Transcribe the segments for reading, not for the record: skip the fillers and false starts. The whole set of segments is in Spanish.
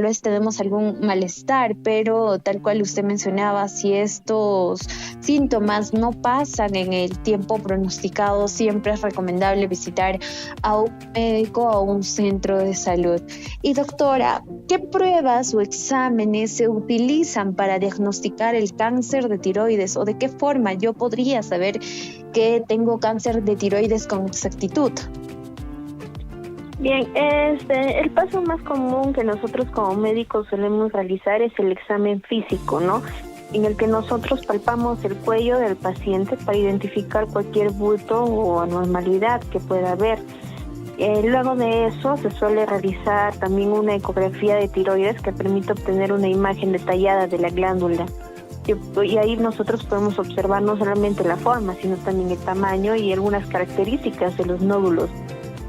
vez tenemos algún malestar, pero tal cual usted mencionaba, si estos síntomas no pasan en el tiempo pronosticado, siempre es recomendable visitar a un médico o a un centro de salud. Y doctora, ¿qué pruebas o exámenes se utilizan para diagnosticar el cáncer de tiroides, o de qué forma yo podría saber que tengo cáncer de tiroides con exactitud? Bien, el paso más común que nosotros como médicos solemos realizar es el examen físico, ¿no? En el que nosotros palpamos el cuello del paciente para identificar cualquier bulto o anormalidad que pueda haber. Luego de eso se suele realizar también una ecografía de tiroides que permite obtener una imagen detallada de la glándula. Y ahí nosotros podemos observar no solamente la forma, sino también el tamaño y algunas características de los nódulos.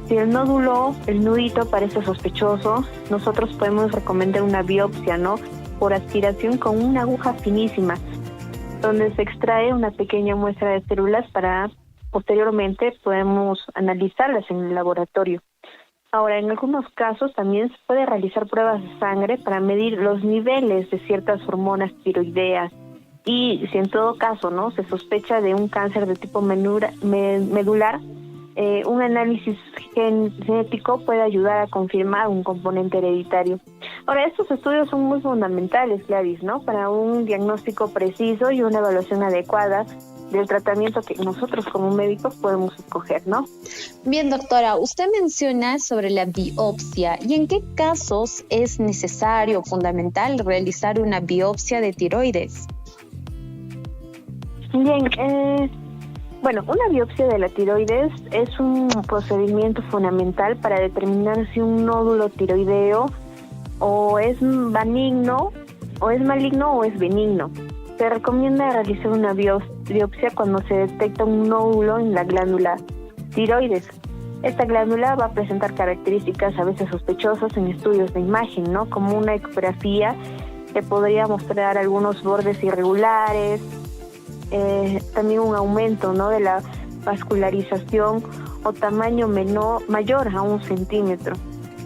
Si el nódulo, el nudito, parece sospechoso, nosotros podemos recomendar una biopsia, ¿no? Por aspiración con una aguja finísima, donde se extrae una pequeña muestra de células para posteriormente podemos analizarlas en el laboratorio. Ahora, en algunos casos también se puede realizar pruebas de sangre para medir los niveles de ciertas hormonas tiroideas. Y si en todo caso, ¿no?, se sospecha de un cáncer de tipo medular, un análisis genético puede ayudar a confirmar un componente hereditario. Ahora, estos estudios son muy fundamentales, Gladys, ¿no?, para un diagnóstico preciso y una evaluación adecuada del tratamiento que nosotros como médicos podemos escoger, ¿no? Bien, doctora, usted menciona sobre la biopsia. ¿Y en qué casos es necesario o fundamental realizar una biopsia de tiroides? Bien, bueno, una biopsia de la tiroides es un procedimiento fundamental para determinar si un nódulo tiroideo o es maligno o es benigno. Se recomienda realizar una biopsia cuando se detecta un nódulo en la glándula tiroides. Esta glándula va a presentar características a veces sospechosas en estudios de imagen, ¿no?, como una ecografía que podría mostrar algunos bordes irregulares, también un aumento, ¿no?, de la vascularización o tamaño mayor a 1 centímetro.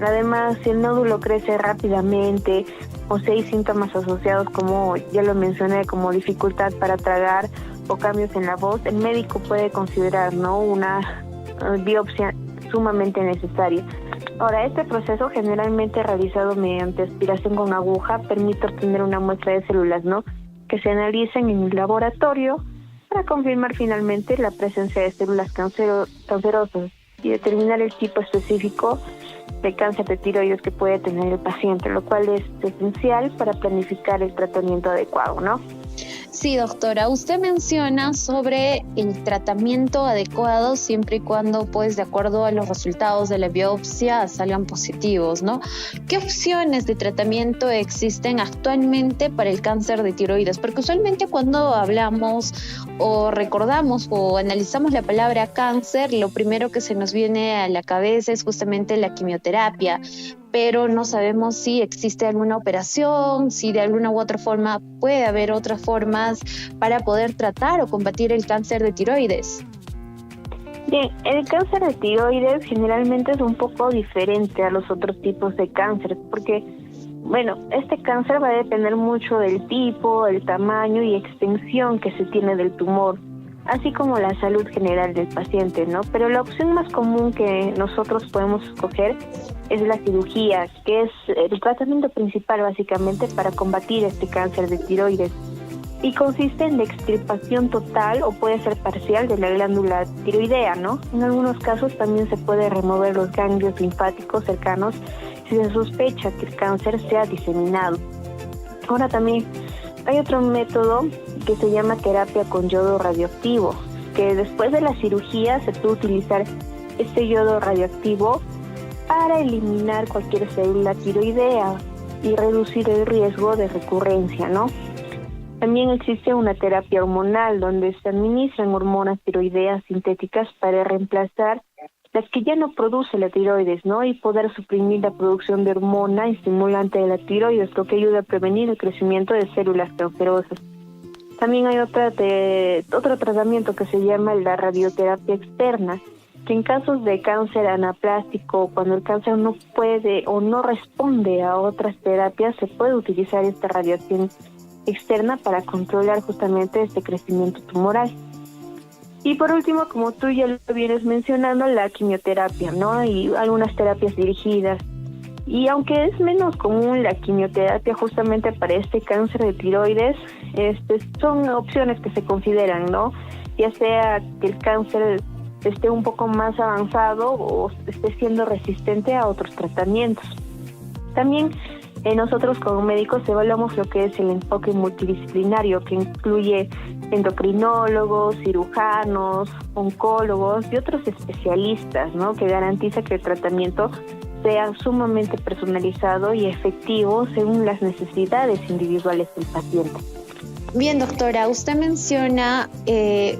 Además, si el nódulo crece rápidamente o si hay síntomas asociados, como ya lo mencioné, como dificultad para tragar o cambios en la voz, el médico puede considerar, ¿no?, una biopsia sumamente necesaria. Ahora, este proceso, generalmente realizado mediante aspiración con aguja, permite obtener una muestra de células, ¿no?, que se analicen en el laboratorio para confirmar finalmente la presencia de células cancerosas y determinar el tipo específico de cáncer de tiroides que puede tener el paciente, lo cual es esencial para planificar el tratamiento adecuado, ¿no? Sí, doctora, usted menciona sobre el tratamiento adecuado siempre y cuando, pues, de acuerdo a los resultados de la biopsia salgan positivos, ¿no? ¿Qué opciones de tratamiento existen actualmente para el cáncer de tiroides? Porque usualmente cuando hablamos o recordamos o analizamos la palabra cáncer, lo primero que se nos viene a la cabeza es justamente la quimioterapia, pero no sabemos si existe alguna operación, si de alguna u otra forma puede haber otras formas para poder tratar o combatir el cáncer de tiroides. Bien, el cáncer de tiroides generalmente es un poco diferente a los otros tipos de cáncer, porque, bueno, este cáncer va a depender mucho del tipo, el tamaño y extensión que se tiene del tumor, así como la salud general del paciente, ¿no? Pero la opción más común que nosotros podemos escoger es la cirugía, que es el tratamiento principal básicamente para combatir este cáncer de tiroides. Y consiste en la extirpación total o puede ser parcial de la glándula tiroidea, ¿no? En algunos casos también se puede remover los ganglios linfáticos cercanos si se sospecha que el cáncer sea diseminado. Ahora también hay otro método que se llama terapia con yodo radioactivo, que después de la cirugía se puede utilizar este yodo radioactivo para eliminar cualquier célula tiroidea y reducir el riesgo de recurrencia, ¿no? También existe una terapia hormonal donde se administran hormonas tiroideas sintéticas para reemplazar las que ya no produce la tiroides, ¿no? Y poder suprimir la producción de hormona estimulante de la tiroides, lo que ayuda a prevenir el crecimiento de células cancerosas. También hay otro tratamiento que se llama la radioterapia externa, que en casos de cáncer anaplástico, cuando el cáncer no puede o no responde a otras terapias, se puede utilizar esta radiación externa para controlar justamente este crecimiento tumoral. Y por último, como tú ya lo vienes mencionando, la quimioterapia, ¿no? Y algunas terapias dirigidas. Y aunque es menos común la quimioterapia justamente para este cáncer de tiroides, son opciones que se consideran, ¿no? Ya sea que el cáncer esté un poco más avanzado o esté siendo resistente a otros tratamientos. También nosotros como médicos evaluamos lo que es el enfoque multidisciplinario, que incluye endocrinólogos, cirujanos, oncólogos y otros especialistas, ¿no? Que garantiza que el tratamiento sea sumamente personalizado y efectivo según las necesidades individuales del paciente. Bien, doctora, usted menciona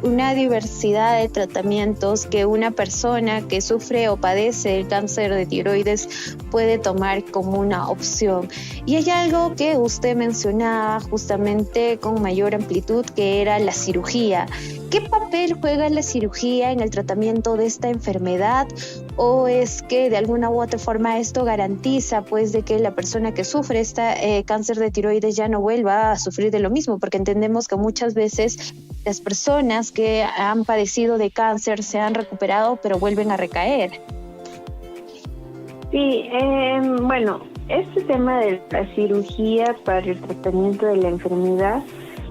una diversidad de tratamientos que una persona que sufre o padece el cáncer de tiroides puede tomar como una opción. Y hay algo que usted mencionaba justamente con mayor amplitud, que era la cirugía. ¿Qué papel juega la cirugía en el tratamiento de esta enfermedad? ¿O es que de alguna u otra forma esto garantiza pues de que la persona que sufre este cáncer de tiroides ya no vuelva a sufrir de lo mismo? Porque entendemos que muchas veces las personas que han padecido de cáncer se han recuperado pero vuelven a recaer. Sí, bueno, este tema de la cirugía para el tratamiento de la enfermedad,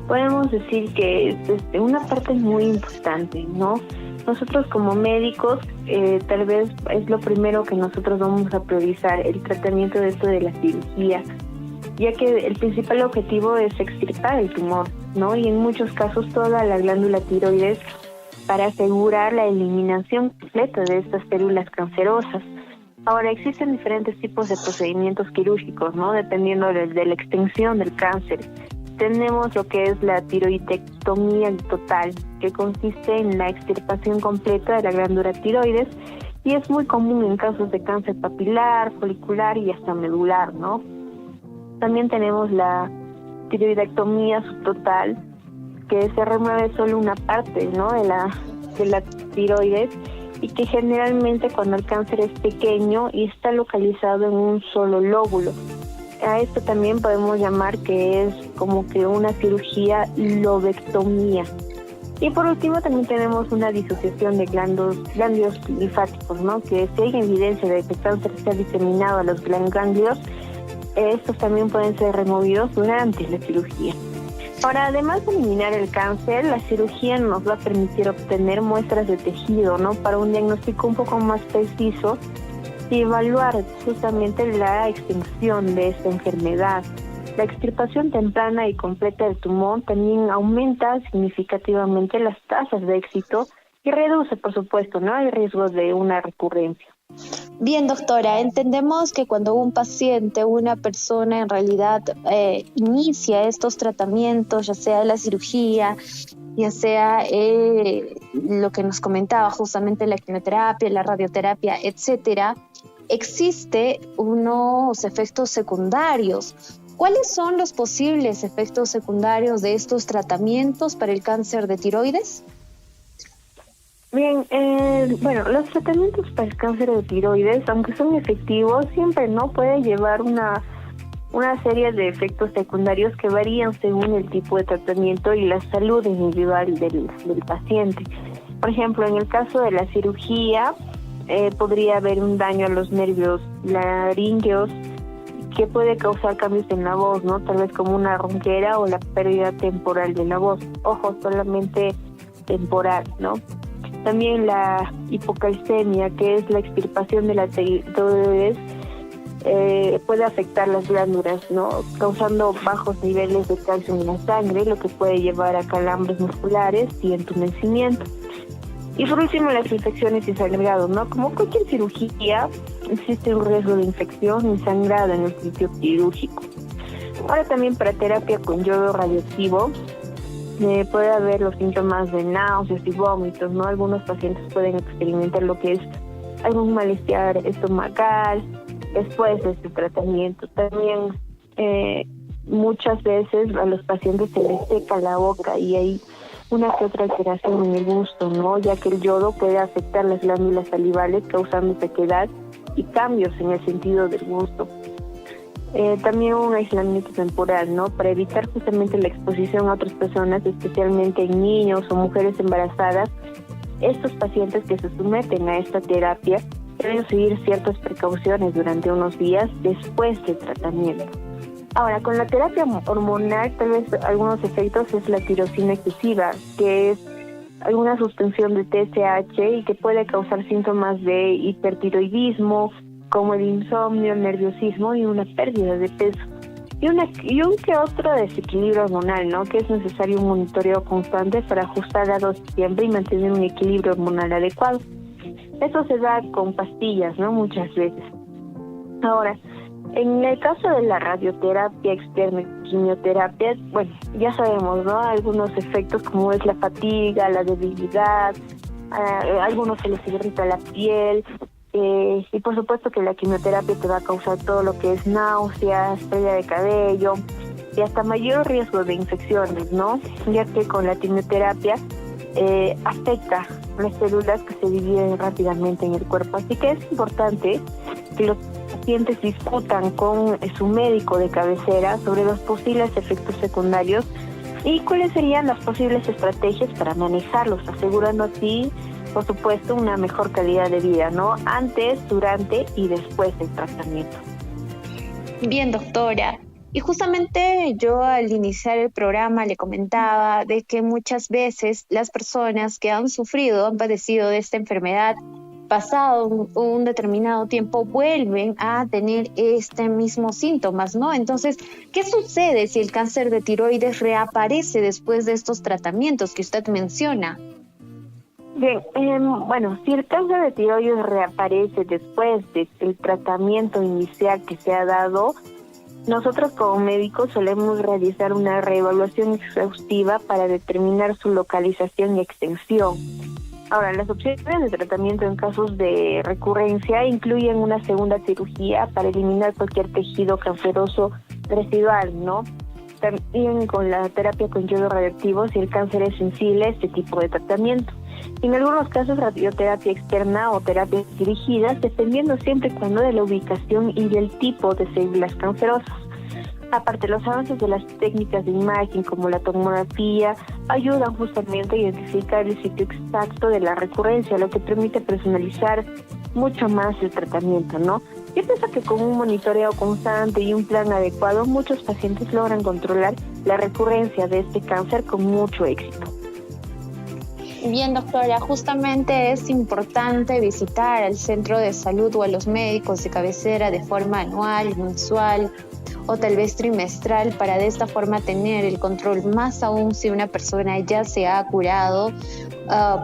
podemos decir que es una parte muy importante, ¿no? Nosotros como médicos, tal vez es lo primero que nosotros vamos a priorizar, el tratamiento de esto de la cirugía, ya que el principal objetivo es extirpar el tumor, ¿no? Y en muchos casos toda la glándula tiroides para asegurar la eliminación completa de estas células cancerosas. Ahora, existen diferentes tipos de procedimientos quirúrgicos, ¿no? Dependiendo de la extensión del cáncer. Tenemos lo que es la tiroidectomía total, que consiste en la extirpación completa de la glándula tiroides y es muy común en casos de cáncer papilar, folicular y hasta medular, ¿no? También tenemos la tiroidectomía subtotal, que se remueve solo una parte, ¿no? de la tiroides, y que generalmente cuando el cáncer es pequeño y está localizado en un solo lóbulo. A esto también podemos llamar que es como que una cirugía lobectomía. Y por último también tenemos una disociación de ganglios linfáticos, ¿no? Que si hay evidencia de que el cáncer se ha diseminado a los ganglios, estos también pueden ser removidos durante la cirugía. Ahora, además de eliminar el cáncer, la cirugía nos va a permitir obtener muestras de tejido, ¿no? Para un diagnóstico un poco más preciso y evaluar justamente la extensión de esta enfermedad. La extirpación temprana y completa del tumor también aumenta significativamente las tasas de éxito y reduce, por supuesto, ¿no?, el riesgo de una recurrencia. Bien, doctora, entendemos que cuando un paciente, una persona en realidad inicia estos tratamientos, ya sea la cirugía, ya sea lo que nos comentaba justamente la quimioterapia, la radioterapia, etcétera, existe unos efectos secundarios. ¿Cuáles son los posibles efectos secundarios de estos tratamientos para el cáncer de tiroides? Bien, bueno, los tratamientos para el cáncer de tiroides, aunque son efectivos, siempre no puede llevar una serie de efectos secundarios que varían según el tipo de tratamiento y la salud individual del paciente. Por ejemplo, en el caso de la cirugía, podría haber un daño a los nervios laríngeos que puede causar cambios en la voz, ¿no? Tal vez como una ronquera o la pérdida temporal de la voz. Ojo, solamente temporal, ¿no? También la hipocalcemia, que es la extirpación de la tiroides, puede afectar las glándulas, ¿no?, causando bajos niveles de calcio en la sangre, lo que puede llevar a calambres musculares y entumecimiento. Y por último, las infecciones y sangrado, ¿no? Como cualquier cirugía, existe un riesgo de infección y sangrado en el sitio quirúrgico. Ahora también para terapia con yodo radioactivo, puede haber los síntomas de náuseas y vómitos, ¿no? Algunos pacientes pueden experimentar lo que es algún malestar estomacal después de este tratamiento. También muchas veces a los pacientes se les seca la boca y hay una que otra alteración en el gusto, ¿no? Ya que el yodo puede afectar las glándulas salivales causando sequedad y cambios en el sentido del gusto. También un aislamiento temporal, ¿no? Para evitar justamente la exposición a otras personas, especialmente en niños o mujeres embarazadas. Estos pacientes que se someten a esta terapia deben seguir ciertas precauciones durante unos días después del tratamiento. Ahora, con la terapia hormonal, tal vez algunos efectos es la tirosina excesiva, que es alguna suspensión de TSH y que puede causar síntomas de hipertiroidismo, como el insomnio, el nerviosismo y una pérdida de peso. Y un que otro desequilibrio hormonal, ¿no? Que es necesario un monitoreo constante para ajustar la dosis siempre y mantener un equilibrio hormonal adecuado. Eso se da con pastillas, ¿no? Muchas veces. Ahora, en el caso de la radioterapia externa y quimioterapia, bueno, ya sabemos, ¿no? Algunos efectos como es la fatiga, la debilidad, a algunos se les irrita la piel, y por supuesto que la quimioterapia te va a causar todo lo que es náuseas, pérdida de cabello y hasta mayor riesgo de infecciones, ¿no? Ya que con la quimioterapia afecta las células que se dividen rápidamente en el cuerpo. Así que es importante que los pacientes discutan con su médico de cabecera sobre los posibles efectos secundarios y cuáles serían las posibles estrategias para manejarlos, asegurando así, por supuesto, una mejor calidad de vida, ¿no? Antes, durante y después del tratamiento. Bien, doctora. Y justamente yo al iniciar el programa le comentaba de que muchas veces las personas que han sufrido, han padecido de esta enfermedad, pasado un determinado tiempo, vuelven a tener este mismo síntomas, ¿no? Entonces, ¿qué sucede si el cáncer de tiroides reaparece después de estos tratamientos que usted menciona? Bien, bueno, si el cáncer de tiroides reaparece después del tratamiento inicial que se ha dado, nosotros como médicos solemos realizar una reevaluación exhaustiva para determinar su localización y extensión. Ahora, las opciones de tratamiento en casos de recurrencia incluyen una segunda cirugía para eliminar cualquier tejido canceroso residual, ¿no? También con la terapia con yodo radioactivo si el cáncer es sensible a este tipo de tratamiento. En algunos casos, radioterapia externa o terapias dirigidas, dependiendo siempre y cuando de la ubicación y del tipo de células cancerosas. Aparte, los avances de las técnicas de imagen como la tomografía ayudan justamente a identificar el sitio exacto de la recurrencia, lo que permite personalizar mucho más el tratamiento, ¿no? Yo pienso que con un monitoreo constante y un plan adecuado, muchos pacientes logran controlar la recurrencia de este cáncer con mucho éxito. Bien, doctora, justamente es importante visitar al centro de salud o a los médicos de cabecera de forma anual, mensual o tal vez trimestral para de esta forma tener el control, más aún si una persona ya se ha curado,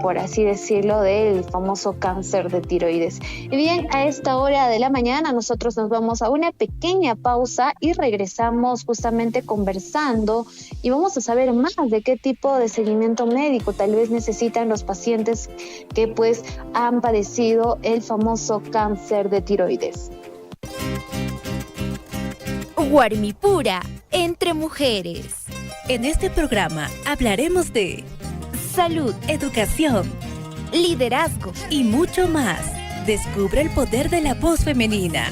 por así decirlo, del famoso cáncer de tiroides. Y bien, a esta hora de la mañana nosotros nos vamos a una pequeña pausa y regresamos justamente conversando y vamos a saber más de qué tipo de seguimiento médico tal vez necesitan los pacientes que pues han padecido el famoso cáncer de tiroides. Guarmipura, entre mujeres. En este programa hablaremos de Salud, educación liderazgo y mucho más. Descubre el poder de la voz femenina.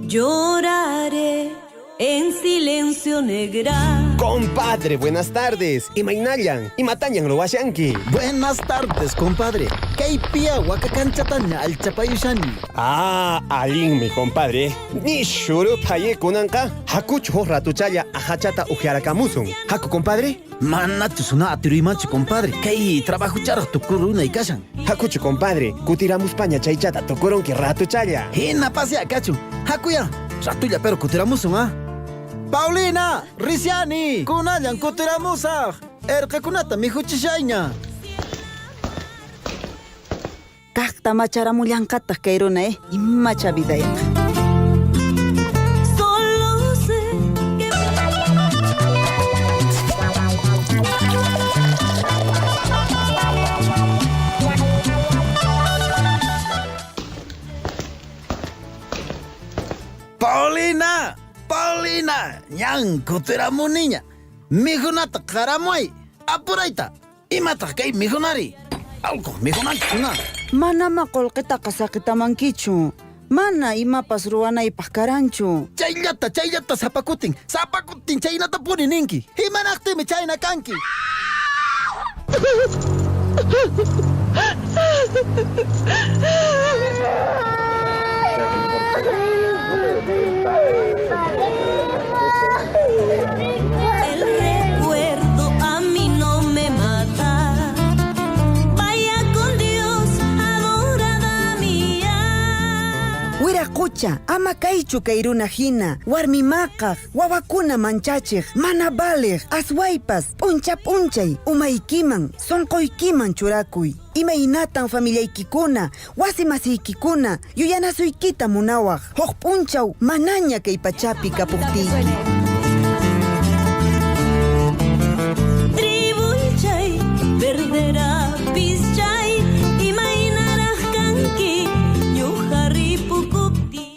Lloraré en silencio negra. Compadre, buenas tardes. Imainayan, imatañan lo washanki. Buenas tardes, compadre. Kaypia wakakanchataña alchapayushani. Alin, mi compadre. Ni shuru paye kunanka. Hakucho ratuchaya ajachata ujiarakamusun. Haku, compadre. Manachu suna atirimachi, compadre. Kay trabajo chara tukuruna ikashan. Hakucho, compadre. Kutiramus paña chaychata tukuron que ratuchaya. Hina pasea, cachu. Hakuya. Ratuya pero kutiramusun, ah. Paulina, Risiani, kunayan kutiramusa. Erkakunata mijuchishayña. Kakta machara mulyankata kairuna, imacha vidayata. Solo sé que Paulina, Paulina, ñanco teramuniña. Mijunata karamoy. Apuraita. Imata kay mijunari. Algo mijunachuna. Mana makolqita qasaqitamankichu. Mana imapas ruwanaypaq karanchu. Chayllata zapakutin. Zapakutin chaynata punininki. Himanaqtimi chayna kanki. El recuerdo a mí no me mata. Vaya con Dios, adorada mía. Wiraqucha, ama kaychu kay runa hina. Warmi maqaq, wawakuna manchachiq, mana baliq, aswaypas, p'unchay, umaykiman, sonqoykiman churakuy. Imaynatan familiaykikuna, wasi masiykikuna, yuyanasuykita munawaq. Huk p'unchaw manaña kay pachapi kapuqtiyki. Tribuychay, verdera pischay, imaynaraq kanki, ñuqarri pukupti.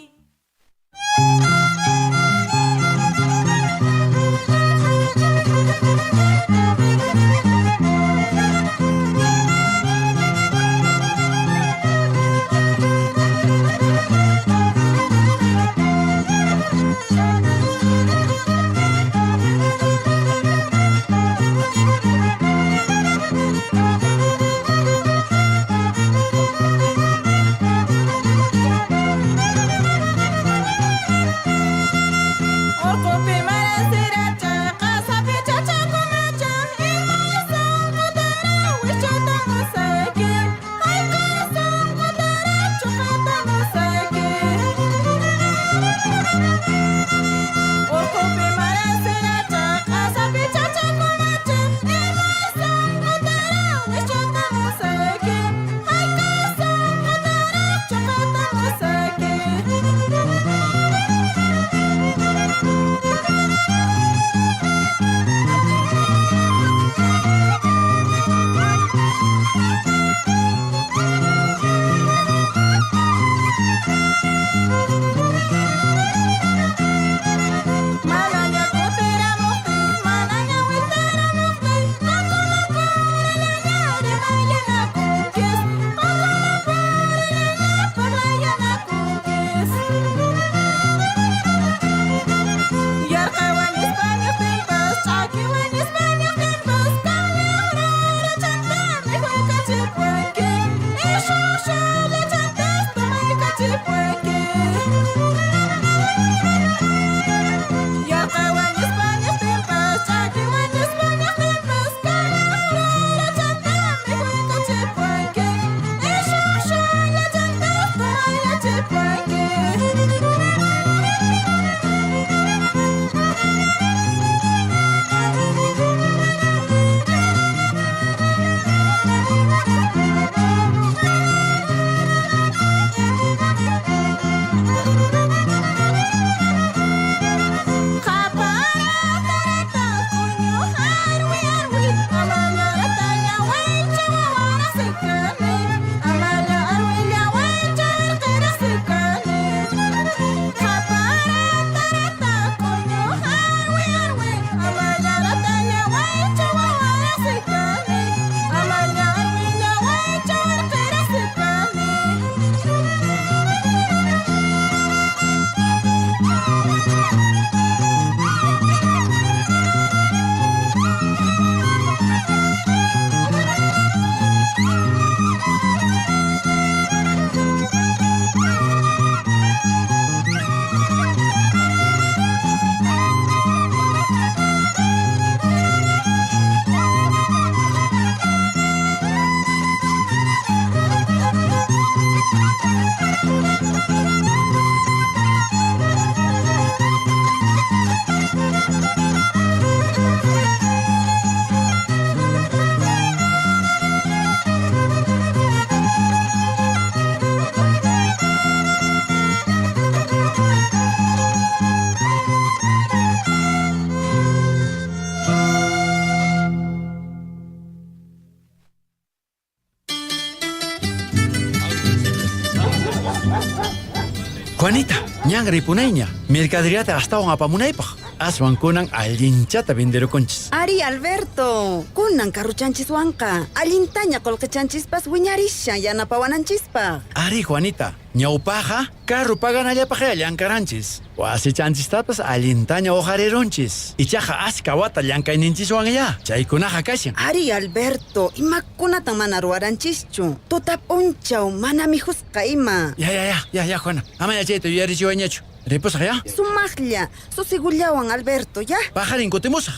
Juanita, ñangri punayña. Mercadriata astawan apamunaypaq. Aswan kunan allinchata venderukunchis. Ari Alberto, kunan carruchanchis wanka. Allintaña colquechanchis wiñarisha yanapawananchispaq. Ari Juanita, ñawpaqa carro paganallapaq llankaranchis. Wasichanchistapas allintaña ojarirunchis. Ichaqa aska wata llankayninchiswan ya. Chaykunaqa kashan. Ari Alberto, imakunatan mana ruwaranchischu. Tutap'unchaw mana mijusqa ima. Ya, Juana. Amaya chayta yuyarichiwañachu. Repusaq ya. Sumaqlla, susigullawan Alberto, ya. Pajarin kutimusaq.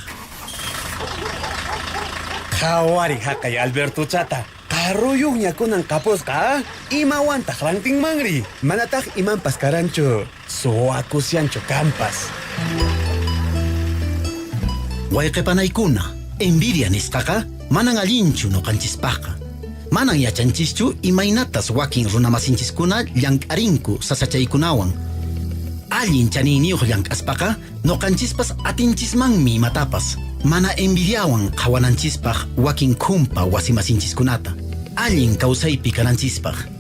Hawari haqay Alberto chata. Qarruyuqña kunan kapusqa. Imawantaq rantinmanri. Manataq imanpas karanchu. Suwakusyanchu kampas. Wayqipanaykuna, envidia nisqaqa manan allinchu nuqanchispaqa. Manan yachanchischu imaynatas wakin runamasinchiskuna llank'arinku sasachaykunawan. Allin chaniniyuq llank'aspaqa nuqanchispas atinchismanmi imatapas. Mana envidiawan qhawananchispaq wakin khumpa wasimasinchiskuna. Allin kawsaypi kananchispaq.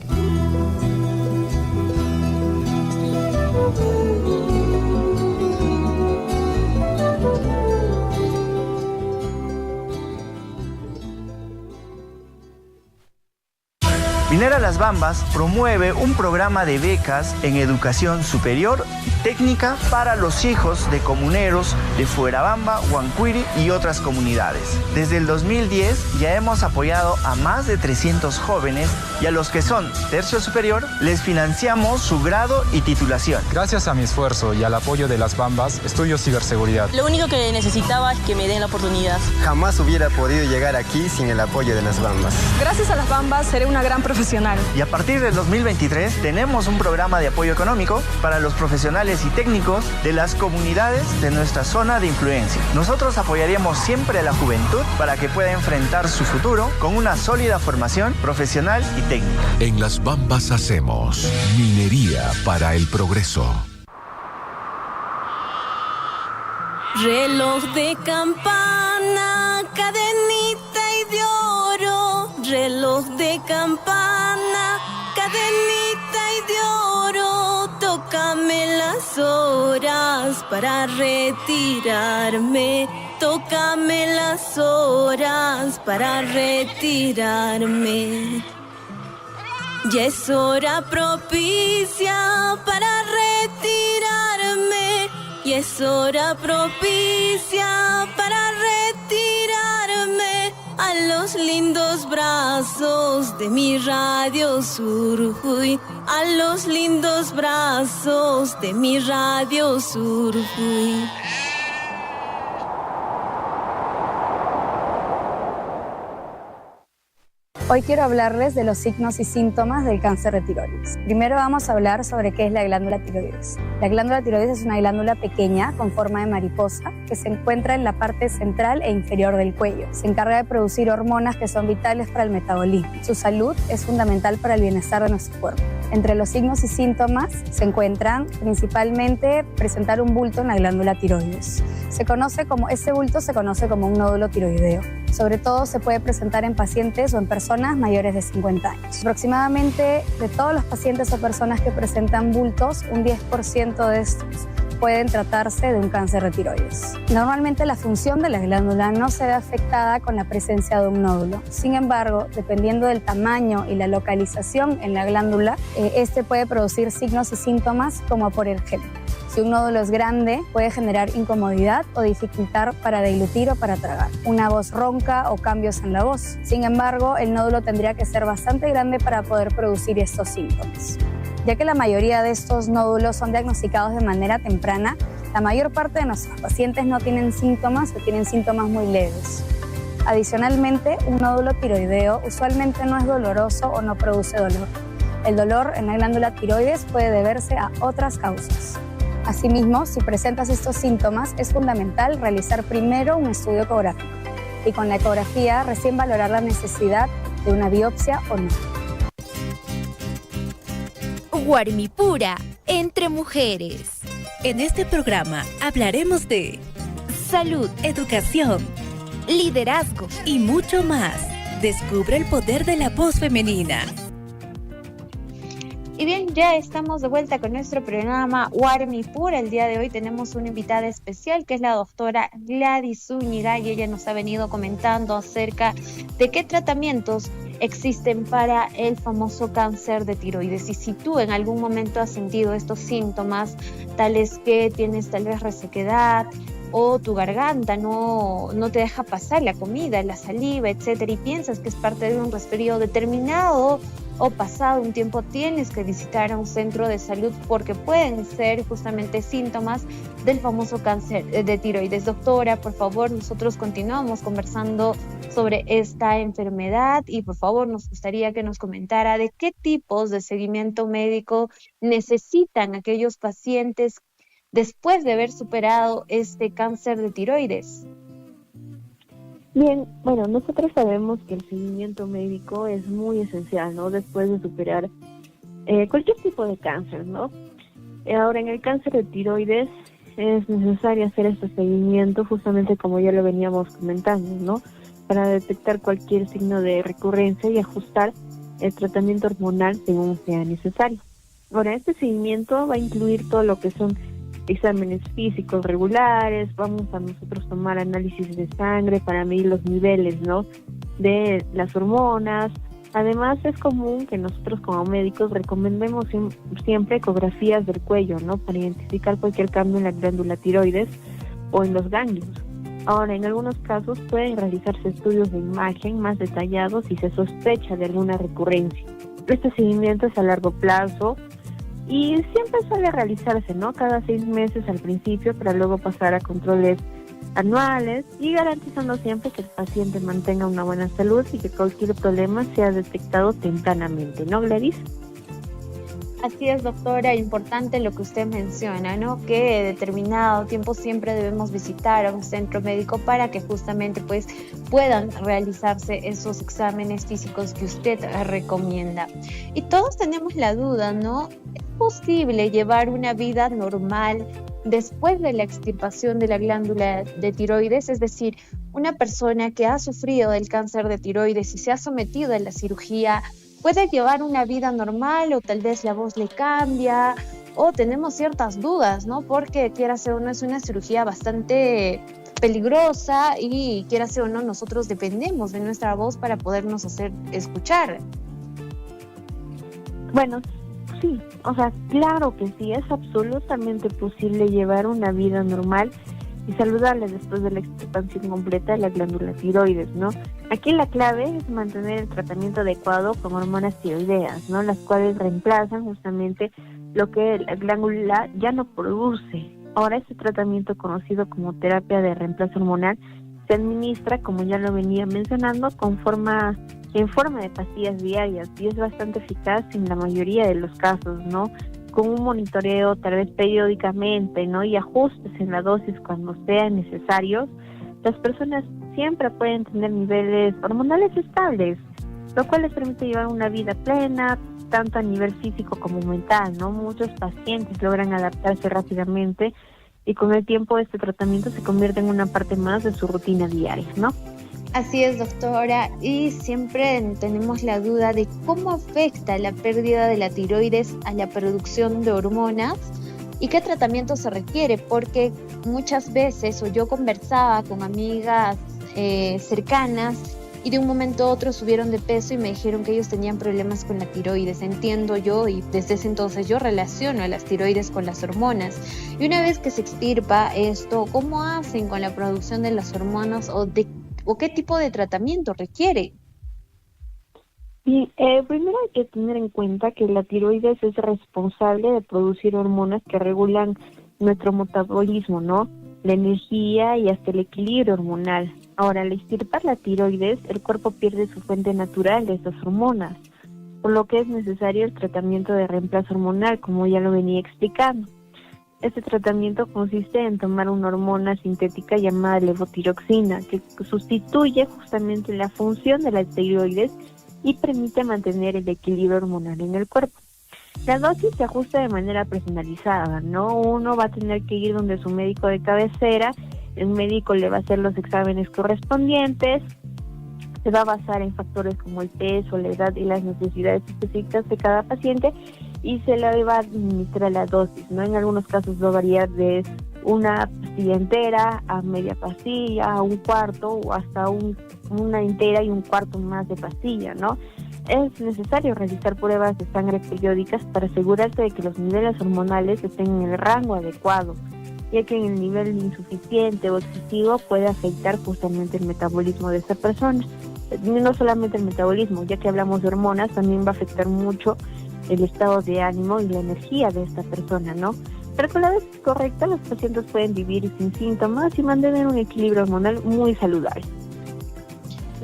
Minera Las Bambas promueve un programa de becas en educación superior y técnica para los hijos de comuneros de Fuerabamba, Huancuire y otras comunidades. Desde el 2010 ya hemos apoyado a más de 300 jóvenes y a los que son tercio superior les financiamos su grado y titulación. Gracias a mi esfuerzo y al apoyo de Las Bambas, estudio ciberseguridad. Lo único que necesitaba es que me den la oportunidad. Jamás hubiera podido llegar aquí sin el apoyo de Las Bambas. Gracias a Las Bambas seré una gran profesional. Y a partir del 2023 tenemos un programa de apoyo económico para los profesionales y técnicos de las comunidades de nuestra zona de influencia. Nosotros apoyaríamos siempre a la juventud para que pueda enfrentar su futuro con una sólida formación profesional y técnica. En Las Bambas hacemos minería para el progreso. Reloj de campana, cadenita y de oro. Reloj de campana, cadenita y de oro. Tócame las horas para retirarme. Tócame las horas para retirarme. Ya es hora propicia para retirarme. Y es hora propicia para retirarme a los lindos brazos de mi Radio Surjuy, a los lindos brazos de mi Radio Surjuy. Hoy quiero hablarles de los signos y síntomas del cáncer de tiroides. Primero vamos a hablar sobre qué es la glándula tiroides. La glándula tiroides es una glándula pequeña con forma de mariposa que se encuentra en la parte central e inferior del cuello. Se encarga de producir hormonas que son vitales para el metabolismo. Su salud es fundamental para el bienestar de nuestro cuerpo. Entre los signos y síntomas se encuentran principalmente presentar un bulto en la glándula tiroides. Ese bulto se conoce como un nódulo tiroideo. Sobre todo se puede presentar en pacientes o en personas mayores de 50 años. Aproximadamente de todos los pacientes o personas que presentan bultos, un 10% de estos pueden tratarse de un cáncer de tiroides. Normalmente la función de la glándula no se ve afectada con la presencia de un nódulo. Sin embargo, dependiendo del tamaño y la localización en la glándula, este puede producir signos y síntomas como por ejemplo, si un nódulo es grande, puede generar incomodidad o dificultad para deglutir o para tragar. Una voz ronca o cambios en la voz. Sin embargo, el nódulo tendría que ser bastante grande para poder producir estos síntomas. Ya que la mayoría de estos nódulos son diagnosticados de manera temprana, la mayor parte de nuestros pacientes no tienen síntomas o tienen síntomas muy leves. Adicionalmente, un nódulo tiroideo usualmente no es doloroso o no produce dolor. El dolor en la glándula tiroides puede deberse a otras causas. Asimismo, si presentas estos síntomas, es fundamental realizar primero un estudio ecográfico y con la ecografía recién valorar la necesidad de una biopsia o no. Guarmipura, entre mujeres. En este programa hablaremos de salud, educación, liderazgo y mucho más. Descubre el poder de la voz femenina. Y bien, ya estamos de vuelta con nuestro programa Warmi Pura. El día de hoy tenemos una invitada especial que es la doctora Gladys Zúñiga y ella nos ha venido comentando acerca de qué tratamientos existen para el famoso cáncer de tiroides. Y si tú en algún momento has sentido estos síntomas, tales que tienes tal vez resequedad o tu garganta no te deja pasar la comida, la saliva, etcétera, y piensas que es parte de un resfrío determinado, o pasado un tiempo tienes que visitar a un centro de salud porque pueden ser justamente síntomas del famoso cáncer de tiroides. Doctora, por favor, nosotros continuamos conversando sobre esta enfermedad y por favor nos gustaría que nos comentara de qué tipos de seguimiento médico necesitan aquellos pacientes después de haber superado este cáncer de tiroides. Bien, bueno, nosotros sabemos que el seguimiento médico es muy esencial, ¿no? Después de superar cualquier tipo de cáncer, ¿no? Ahora, en el cáncer de tiroides es necesario hacer este seguimiento, justamente como ya lo veníamos comentando, ¿no? Para detectar cualquier signo de recurrencia y ajustar el tratamiento hormonal según sea necesario. Ahora, este seguimiento va a incluir todo lo que son exámenes físicos regulares, vamos a nosotros tomar análisis de sangre para medir los niveles, ¿no?, de las hormonas. Además, es común que nosotros como médicos recomendemos siempre ecografías del cuello, ¿no?, para identificar cualquier cambio en la glándula tiroides o en los ganglios. Ahora, en algunos casos pueden realizarse estudios de imagen más detallados si se sospecha de alguna recurrencia. Este seguimiento es a largo plazo y siempre suele realizarse, ¿no?, cada 6 meses al principio para luego pasar a controles anuales y garantizando siempre que el paciente mantenga una buena salud y que cualquier problema sea detectado tempranamente, ¿no, Gladys? Así es, doctora, importante lo que usted menciona, ¿no? Que determinado tiempo siempre debemos visitar a un centro médico para que justamente pues puedan realizarse esos exámenes físicos que usted recomienda. Y todos tenemos la duda, ¿no? ¿Es posible llevar una vida normal después de la extirpación de la glándula de tiroides? Es decir, una persona que ha sufrido del cáncer de tiroides y se ha sometido a la cirugía, ¿puede llevar una vida normal o tal vez la voz le cambia? O tenemos ciertas dudas, ¿no? Porque quiera ser o no es una cirugía bastante peligrosa y quiera ser o no nosotros dependemos de nuestra voz para podernos hacer escuchar. Bueno, sí, o sea, claro que sí, es absolutamente posible llevar una vida normal y saludable después de la extirpación completa de la glándula tiroides, ¿no? Aquí la clave es mantener el tratamiento adecuado con hormonas tiroideas, ¿no?, las cuales reemplazan justamente lo que la glándula ya no produce. Ahora, este tratamiento, conocido como terapia de reemplazo hormonal, se administra, como ya lo venía mencionando, en forma de pastillas diarias y es bastante eficaz en la mayoría de los casos, ¿no?, con un monitoreo tal vez periódicamente, ¿no?, y ajustes en la dosis cuando sean necesarios. Las personas siempre pueden tener niveles hormonales estables, lo cual les permite llevar una vida plena, tanto a nivel físico como mental, ¿no? Muchos pacientes logran adaptarse rápidamente y con el tiempo este tratamiento se convierte en una parte más de su rutina diaria, ¿no? Así es, doctora, y siempre tenemos la duda de cómo afecta la pérdida de la tiroides a la producción de hormonas y qué tratamiento se requiere, porque muchas veces, o yo conversaba con amigas cercanas y de un momento a otro subieron de peso y me dijeron que ellos tenían problemas con la tiroides. Entiendo yo, y desde ese entonces yo relaciono a las tiroides con las hormonas. Y una vez que se extirpa esto, ¿cómo hacen con la producción de las hormonas o qué tipo de tratamiento requiere? Bien, primero hay que tener en cuenta que la tiroides es responsable de producir hormonas que regulan nuestro metabolismo, ¿no?, la energía y hasta el equilibrio hormonal. Ahora, al extirpar la tiroides, el cuerpo pierde su fuente natural de estas hormonas, por lo que es necesario el tratamiento de reemplazo hormonal, como ya lo venía explicando. Este tratamiento consiste en tomar una hormona sintética llamada levotiroxina, que sustituye justamente la función de la tiroides y permite mantener el equilibrio hormonal en el cuerpo. La dosis se ajusta de manera personalizada, ¿no? Uno va a tener que ir donde su médico de cabecera, el médico le va a hacer los exámenes correspondientes, se va a basar en factores como el peso, la edad y las necesidades específicas de cada paciente y se le va a administrar la dosis, ¿no? En algunos casos va a variar de una pastilla entera a media pastilla, a un cuarto o hasta una entera y un cuarto más de pastilla, ¿no? Es necesario realizar pruebas de sangre periódicas para asegurarse de que los niveles hormonales estén en el rango adecuado, ya que en el nivel insuficiente o excesivo puede afectar justamente el metabolismo de esa persona. No solamente el metabolismo, ya que hablamos de hormonas, también va a afectar mucho el estado de ánimo y la energía de esta persona, ¿no? Pero con la dosis correcta, los pacientes pueden vivir sin síntomas y mantener un equilibrio hormonal muy saludable.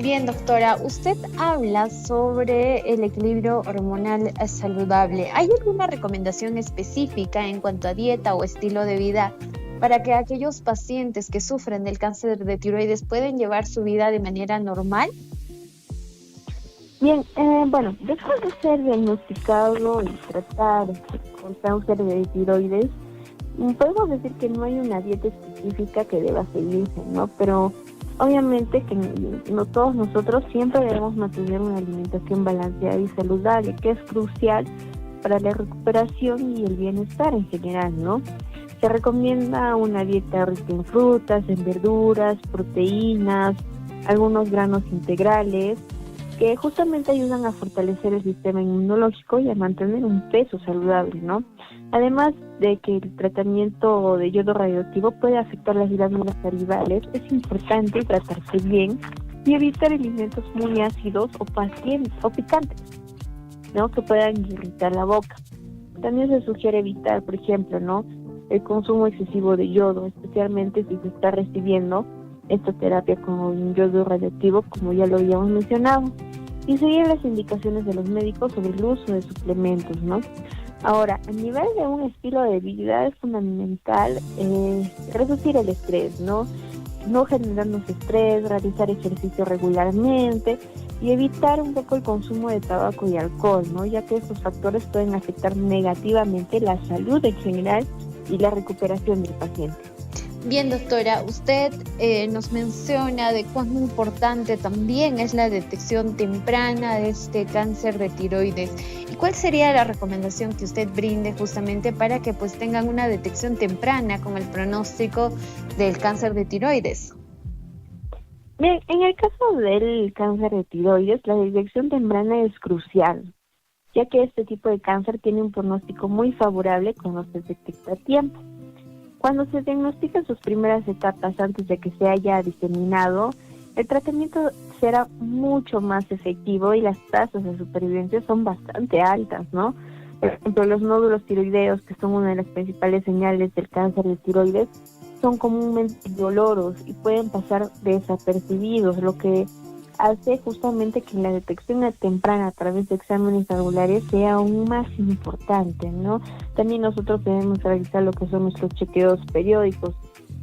Bien, doctora, usted habla sobre el equilibrio hormonal saludable. ¿Hay alguna recomendación específica en cuanto a dieta o estilo de vida para que aquellos pacientes que sufren del cáncer de tiroides puedan llevar su vida de manera normal? Bien, bueno, después de ser diagnosticado y tratar con cáncer de tiroides, podemos decir que no hay una dieta específica que deba seguirse, ¿no? Pero obviamente que no todos nosotros siempre debemos mantener una alimentación balanceada y saludable, que es crucial para la recuperación y el bienestar en general, ¿no? Se recomienda una dieta rica en frutas, en verduras, proteínas, algunos granos integrales, que justamente ayudan a fortalecer el sistema inmunológico y a mantener un peso saludable, ¿no? Además de que el tratamiento de yodo radioactivo puede afectar las glándulas salivales, es importante tratarse bien y evitar alimentos muy ácidos o picantes, ¿no? Que puedan irritar la boca. También se sugiere evitar, por ejemplo, ¿no?, el consumo excesivo de yodo, especialmente si se está recibiendo esta terapia con yodo radioactivo, como ya lo habíamos mencionado, y seguir las indicaciones de los médicos sobre el uso de suplementos, ¿no? Ahora, a nivel de un estilo de vida es fundamental reducir el estrés, ¿no? No generarnos estrés, realizar ejercicio regularmente y evitar un poco el consumo de tabaco y alcohol, ¿no? Ya que estos factores pueden afectar negativamente la salud en general y la recuperación del paciente. Bien, doctora, usted nos menciona de cuán importante también es la detección temprana de este cáncer de tiroides. ¿Y cuál sería la recomendación que usted brinde justamente para que pues tengan una detección temprana con el pronóstico del cáncer de tiroides? Bien, en el caso del cáncer de tiroides, la detección temprana es crucial, ya que este tipo de cáncer tiene un pronóstico muy favorable cuando se detecta a tiempo. Cuando se diagnostican sus primeras etapas antes de que se haya diseminado, el tratamiento será mucho más efectivo y las tasas de supervivencia son bastante altas, ¿no? Por ejemplo, los nódulos tiroideos, que son una de las principales señales del cáncer de tiroides, son comúnmente indoloros y pueden pasar desapercibidos, lo que hace justamente que la detección temprana a través de exámenes regulares sea aún más importante, ¿no? También nosotros debemos realizar lo que son nuestros chequeos periódicos,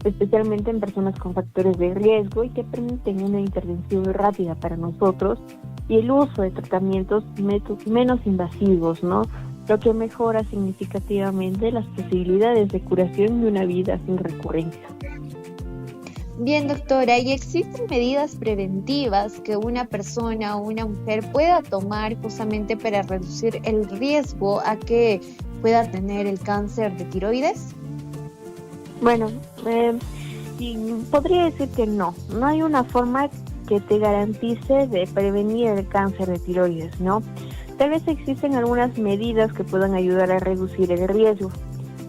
especialmente en personas con factores de riesgo y que permiten una intervención rápida para nosotros y el uso de tratamientos menos invasivos, ¿no? Lo que mejora significativamente las posibilidades de curación de una vida sin recurrencia. Bien, doctora, ¿y existen medidas preventivas que una persona o una mujer pueda tomar justamente para reducir el riesgo a que pueda tener el cáncer de tiroides? Bueno, podría decir que no hay una forma que te garantice de prevenir el cáncer de tiroides, ¿no? Tal vez existen algunas medidas que puedan ayudar a reducir el riesgo.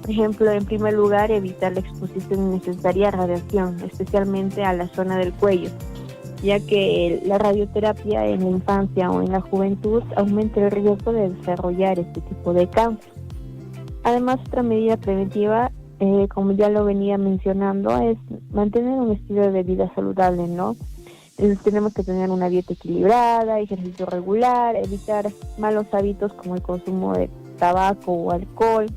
Por ejemplo, en primer lugar, evitar la exposición innecesaria a radiación, especialmente a la zona del cuello, ya que la radioterapia en la infancia o en la juventud aumenta el riesgo de desarrollar este tipo de cáncer. Además, otra medida preventiva, como ya lo venía mencionando, es mantener un estilo de vida saludable, ¿no? Tenemos que tener una dieta equilibrada, ejercicio regular, evitar malos hábitos como el consumo de tabaco o alcohol.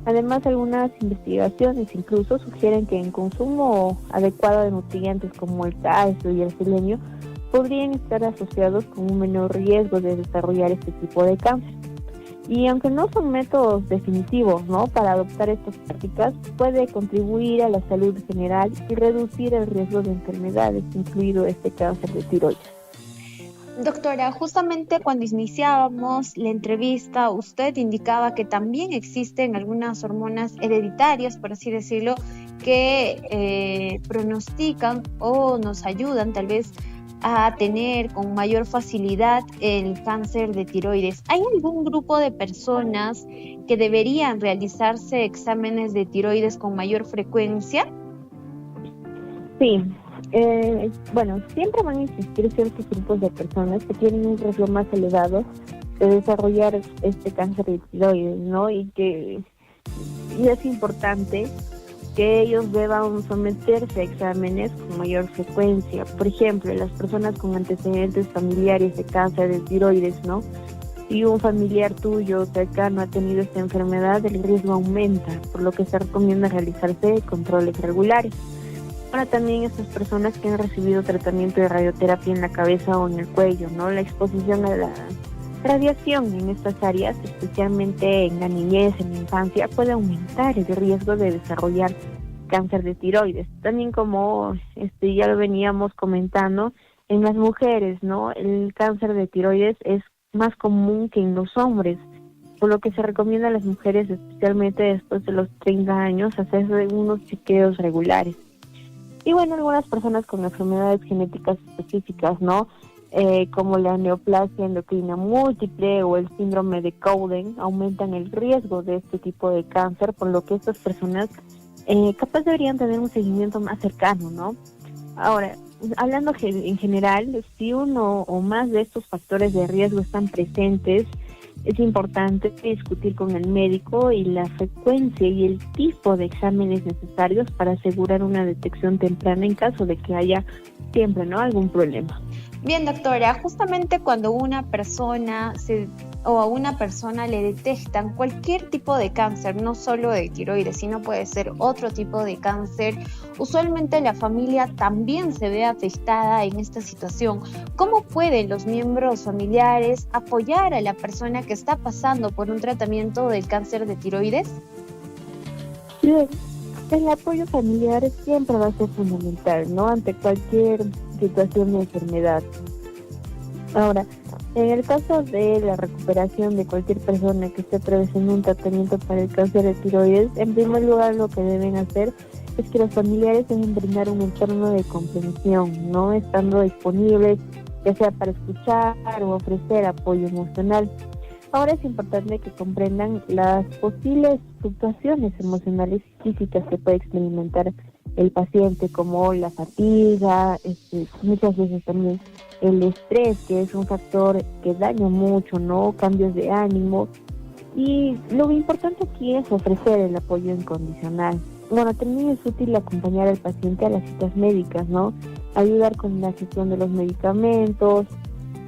Además, algunas investigaciones incluso sugieren que el consumo adecuado de nutrientes como el calcio y el selenio podrían estar asociados con un menor riesgo de desarrollar este tipo de cáncer. Y aunque no son métodos definitivos, ¿no?, para adoptar estas prácticas, puede contribuir a la salud general y reducir el riesgo de enfermedades, incluido este cáncer de tiroides. Doctora, justamente cuando iniciábamos la entrevista, usted indicaba que también existen algunas hormonas hereditarias, por así decirlo, que pronostican o nos ayudan tal vez a tener con mayor facilidad el cáncer de tiroides. ¿Hay algún grupo de personas que deberían realizarse exámenes de tiroides con mayor frecuencia? Sí. Bueno, siempre van a existir ciertos grupos de personas que tienen un riesgo más elevado de desarrollar este cáncer de tiroides, ¿no? Y es importante que ellos deban someterse a exámenes con mayor frecuencia. Por ejemplo, las personas con antecedentes familiares de cáncer de tiroides, ¿no? Si un familiar tuyo cercano ha tenido esta enfermedad, el riesgo aumenta, por lo que se recomienda realizarse controles regulares. Ahora también estas personas que han recibido tratamiento de radioterapia en la cabeza o en el cuello, ¿no? La exposición a la radiación en estas áreas, especialmente en la niñez, en la infancia, puede aumentar el riesgo de desarrollar cáncer de tiroides. También como ya lo veníamos comentando, en las mujeres, ¿no? El cáncer de tiroides es más común que en los hombres, por lo que se recomienda a las mujeres, especialmente después de los 30 años, hacerse unos chequeos regulares. Y bueno, algunas personas con enfermedades genéticas específicas, ¿no? Como la neoplasia endocrina múltiple o el síndrome de Cowden, aumentan el riesgo de este tipo de cáncer, por lo que estas personas capaz deberían tener un seguimiento más cercano, ¿no? Ahora, hablando en general, si uno o más de estos factores de riesgo están presentes, es importante discutir con el médico y la frecuencia y el tipo de exámenes necesarios para asegurar una detección temprana en caso de que haya siempre, ¿no?, algún problema. Bien, doctora, justamente cuando a una persona le detectan cualquier tipo de cáncer, no solo de tiroides, sino puede ser otro tipo de cáncer, usualmente la familia también se ve afectada en esta situación. ¿Cómo pueden los miembros familiares apoyar a la persona que está pasando por un tratamiento del cáncer de tiroides? Bien, el apoyo familiar siempre va a ser fundamental, ¿no?, ante cualquier situación de enfermedad. Ahora, en el caso de la recuperación de cualquier persona que esté atravesando un tratamiento para el cáncer de tiroides, en primer lugar lo que deben hacer es que los familiares deben brindar un entorno de comprensión, ¿no?, estando disponibles, ya sea para escuchar o ofrecer apoyo emocional. Ahora es importante que comprendan las posibles fluctuaciones emocionales y físicas que puede experimentar el paciente, como la fatiga, muchas veces también el estrés, que es un factor que daña mucho, ¿no?, cambios de ánimo. Y lo importante aquí es ofrecer el apoyo incondicional. Bueno, también es útil acompañar al paciente a las citas médicas, ¿no?, ayudar con la gestión de los medicamentos,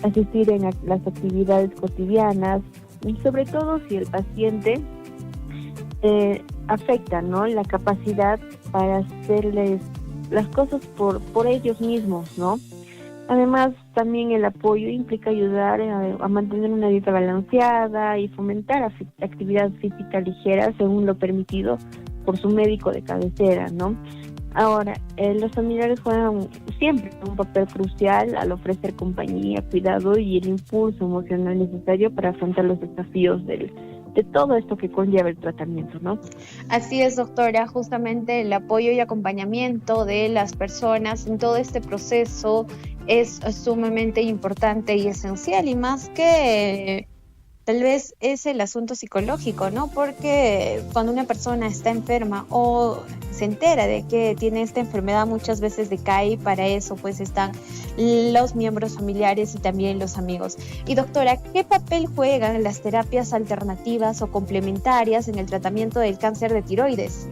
asistir en las actividades cotidianas, y sobre todo si el paciente afecta, ¿no?, la capacidad para hacerles las cosas por ellos mismos, ¿no? Además, también el apoyo implica ayudar a mantener una dieta balanceada y fomentar actividad física ligera según lo permitido por su médico de cabecera, ¿no? Ahora, los familiares juegan siempre un papel crucial al ofrecer compañía, cuidado y el impulso emocional necesario para afrontar los desafíos de todo esto que conlleva el tratamiento, ¿no? Así es, doctora, justamente el apoyo y acompañamiento de las personas en todo este proceso es sumamente importante y esencial, y más que tal vez es el asunto psicológico, ¿no? Porque cuando una persona está enferma o se entera de que tiene esta enfermedad, muchas veces decae, y para eso pues están los miembros familiares y también los amigos. Y doctora, ¿qué papel juegan las terapias alternativas o complementarias en el tratamiento del cáncer de tiroides?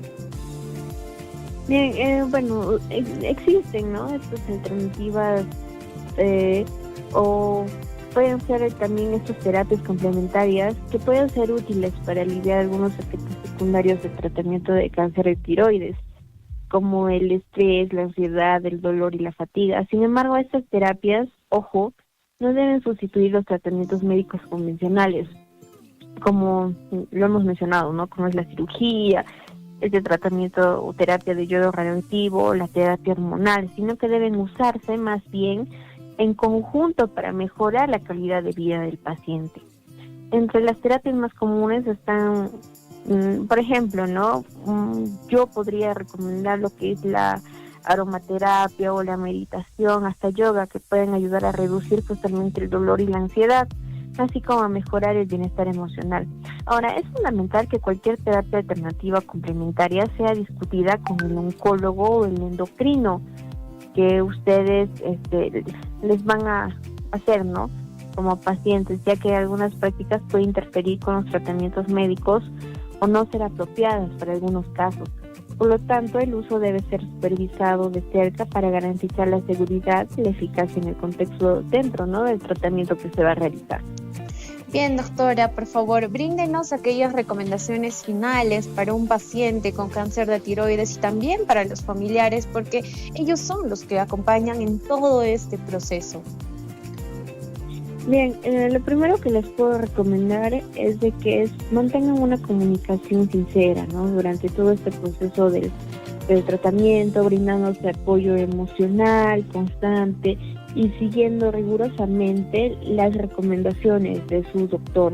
Bien, bueno, existen, ¿no?, estas alternativas o pueden ser también estas terapias complementarias que pueden ser útiles para aliviar algunos efectos secundarios del tratamiento de cáncer de tiroides, como el estrés, la ansiedad, el dolor y la fatiga. Sin embargo, estas terapias, ojo, no deben sustituir los tratamientos médicos convencionales, como lo hemos mencionado, ¿no?, como es la cirugía, este tratamiento o terapia de yodo radioactivo, la terapia hormonal, sino que deben usarse más bien en conjunto para mejorar la calidad de vida del paciente. Entre las terapias más comunes están, por ejemplo, ¿no? Yo podría recomendar lo que es la aromaterapia o la meditación, hasta yoga, que pueden ayudar a reducir justamente el dolor y la ansiedad, así como a mejorar el bienestar emocional. Ahora, es fundamental que cualquier terapia alternativa complementaria sea discutida con el oncólogo o el endocrino que ustedes les van a hacer, ¿no?, como pacientes, ya que algunas prácticas pueden interferir con los tratamientos médicos o no ser apropiadas para algunos casos. Por lo tanto, el uso debe ser supervisado de cerca para garantizar la seguridad y la eficacia en el contexto dentro, ¿no?, del tratamiento que se va a realizar. Bien, doctora, por favor, bríndenos aquellas recomendaciones finales para un paciente con cáncer de tiroides y también para los familiares, porque ellos son los que acompañan en todo este proceso. Bien, lo primero que les puedo recomendar es de que mantengan una comunicación sincera, ¿no?, durante todo este proceso del tratamiento, brindándose apoyo emocional constante y siguiendo rigurosamente las recomendaciones de su doctor.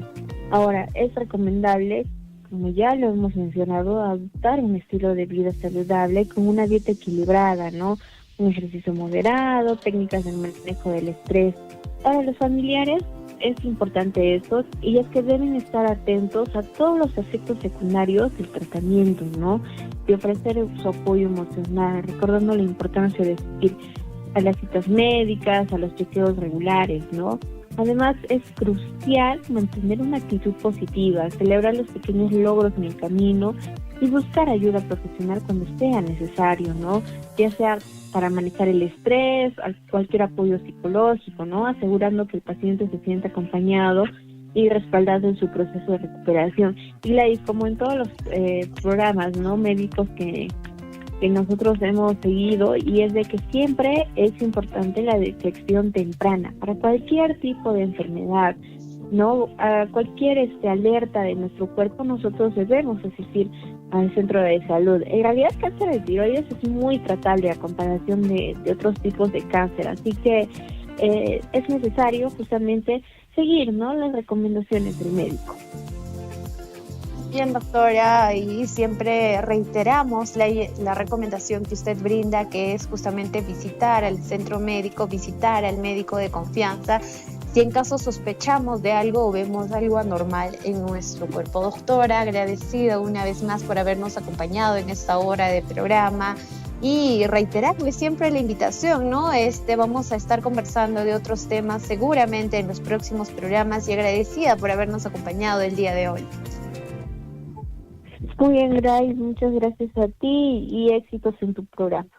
Ahora, es recomendable, como ya lo hemos mencionado, adoptar un estilo de vida saludable con una dieta equilibrada, ¿no?, un ejercicio moderado, técnicas de manejo del estrés. Para los familiares es importante esto, y es que deben estar atentos a todos los efectos secundarios del tratamiento, ¿no?, y ofrecer su apoyo emocional, recordando la importancia de asistir a las citas médicas, a los chequeos regulares, ¿no? Además, es crucial mantener una actitud positiva, celebrar los pequeños logros en el camino y buscar ayuda profesional cuando sea necesario, ¿no?, ya sea para manejar el estrés, cualquier apoyo psicológico, ¿no?, asegurando que el paciente se sienta acompañado y respaldado en su proceso de recuperación. Y Gladys, como en todos los programas, ¿no?, médicos que nosotros hemos seguido, y es de que siempre es importante la detección temprana para cualquier tipo de enfermedad, ¿no? A cualquier alerta de nuestro cuerpo, nosotros debemos asistir al centro de salud. En realidad, el cáncer de tiroides es muy tratable a comparación de otros tipos de cáncer, así que es necesario justamente seguir, ¿no?, las recomendaciones del médico. Bien, doctora, y siempre reiteramos la recomendación que usted brinda, que es justamente visitar al centro médico, visitar al médico de confianza, si en caso sospechamos de algo o vemos algo anormal en nuestro cuerpo. Doctora, agradecida una vez más por habernos acompañado en esta hora de programa, y reiterarle siempre la invitación, ¿no? Vamos a estar conversando de otros temas seguramente en los próximos programas, y agradecida por habernos acompañado el día de hoy. Muy bien, Grace, muchas gracias a ti y éxitos en tu programa.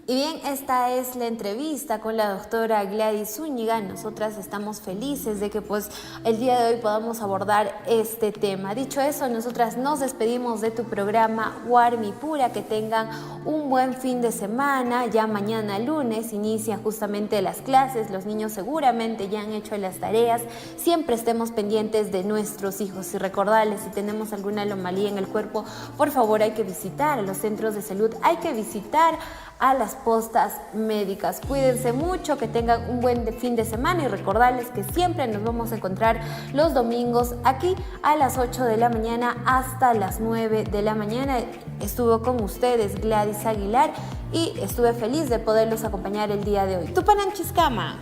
Y bien, esta es la entrevista con la doctora Gladys Zúñiga. Nosotras estamos felices de que el día de hoy podamos abordar este tema. Dicho eso, nosotras nos despedimos de tu programa Warmi Pura. Que tengan un buen fin de semana. Ya mañana lunes inician justamente las clases. Los niños seguramente ya han hecho las tareas. Siempre estemos pendientes de nuestros hijos y recordarles, si tenemos alguna anomalía en el cuerpo, por favor hay que visitar a los centros de salud, hay que visitar a las postas médicas. Cuídense mucho, que tengan un buen fin de semana, y recordarles que siempre nos vamos a encontrar los domingos aquí a las 8 de la mañana hasta las 9 de la mañana. Estuvo con ustedes Gladys Aguilar y estuve feliz de poderlos acompañar el día de hoy. Tupanan Chiscama.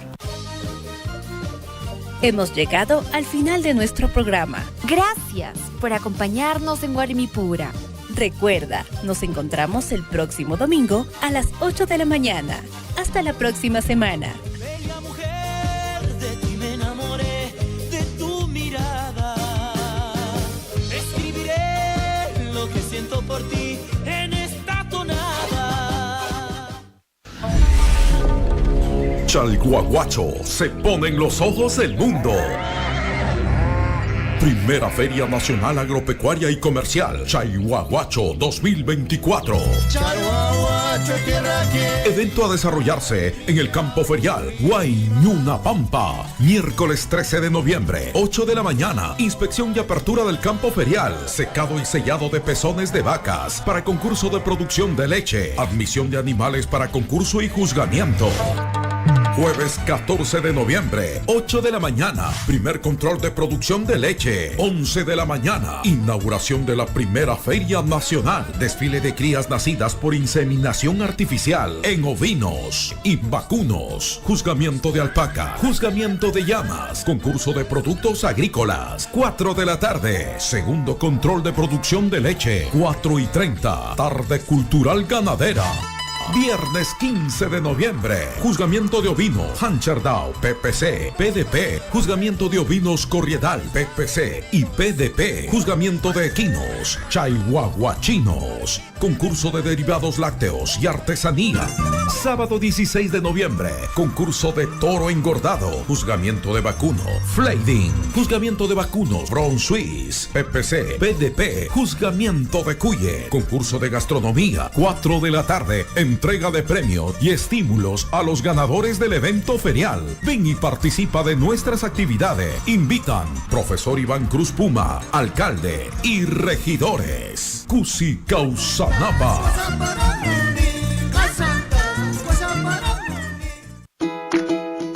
Hemos llegado al final de nuestro programa. Gracias por acompañarnos en Warmi Pura. Recuerda, nos encontramos el próximo domingo a las 8 de la mañana. Hasta la próxima semana. Bella mujer, de ti me enamoré, de tu mirada. Escribiré lo que siento por ti en esta tonada. Chalhuahuacho, se ponen los ojos del mundo. Primera Feria Nacional Agropecuaria y Comercial Chalhuahuacho 2024. Chalhuahuacho, tierra que... Evento a desarrollarse en el campo ferial Huayñunapampa. Miércoles 13 de noviembre, 8 de la mañana. Inspección y apertura del campo ferial. Secado y sellado de pezones de vacas para concurso de producción de leche. Admisión de animales para concurso y juzgamiento. Jueves 14 de noviembre, 8 de la mañana, primer control de producción de leche. 11 de la mañana, inauguración de la primera Feria Nacional. Desfile de crías nacidas por inseminación artificial en ovinos y vacunos. Juzgamiento de alpaca, juzgamiento de llamas, concurso de productos agrícolas. 4 de la tarde, segundo control de producción de leche. 4:30, tarde cultural ganadera. Viernes 15 de noviembre, juzgamiento de ovinos, Hancherdao, PPC, PDP, juzgamiento de ovinos Corriedal, PPC y PDP, juzgamiento de equinos, Chaihuahuachinos, concurso de derivados lácteos y artesanía. Sábado 16 de noviembre, concurso de toro engordado, juzgamiento de vacuno, Flading, juzgamiento de vacunos, Brown Swiss, PPC, PDP, juzgamiento de cuye, concurso de gastronomía, 4 de la tarde, entrega de premios y estímulos a los ganadores del evento ferial. Ven y participa de nuestras actividades. Invitan Profesor Iván Cruz Puma, alcalde y regidores. Cusi Causanapa.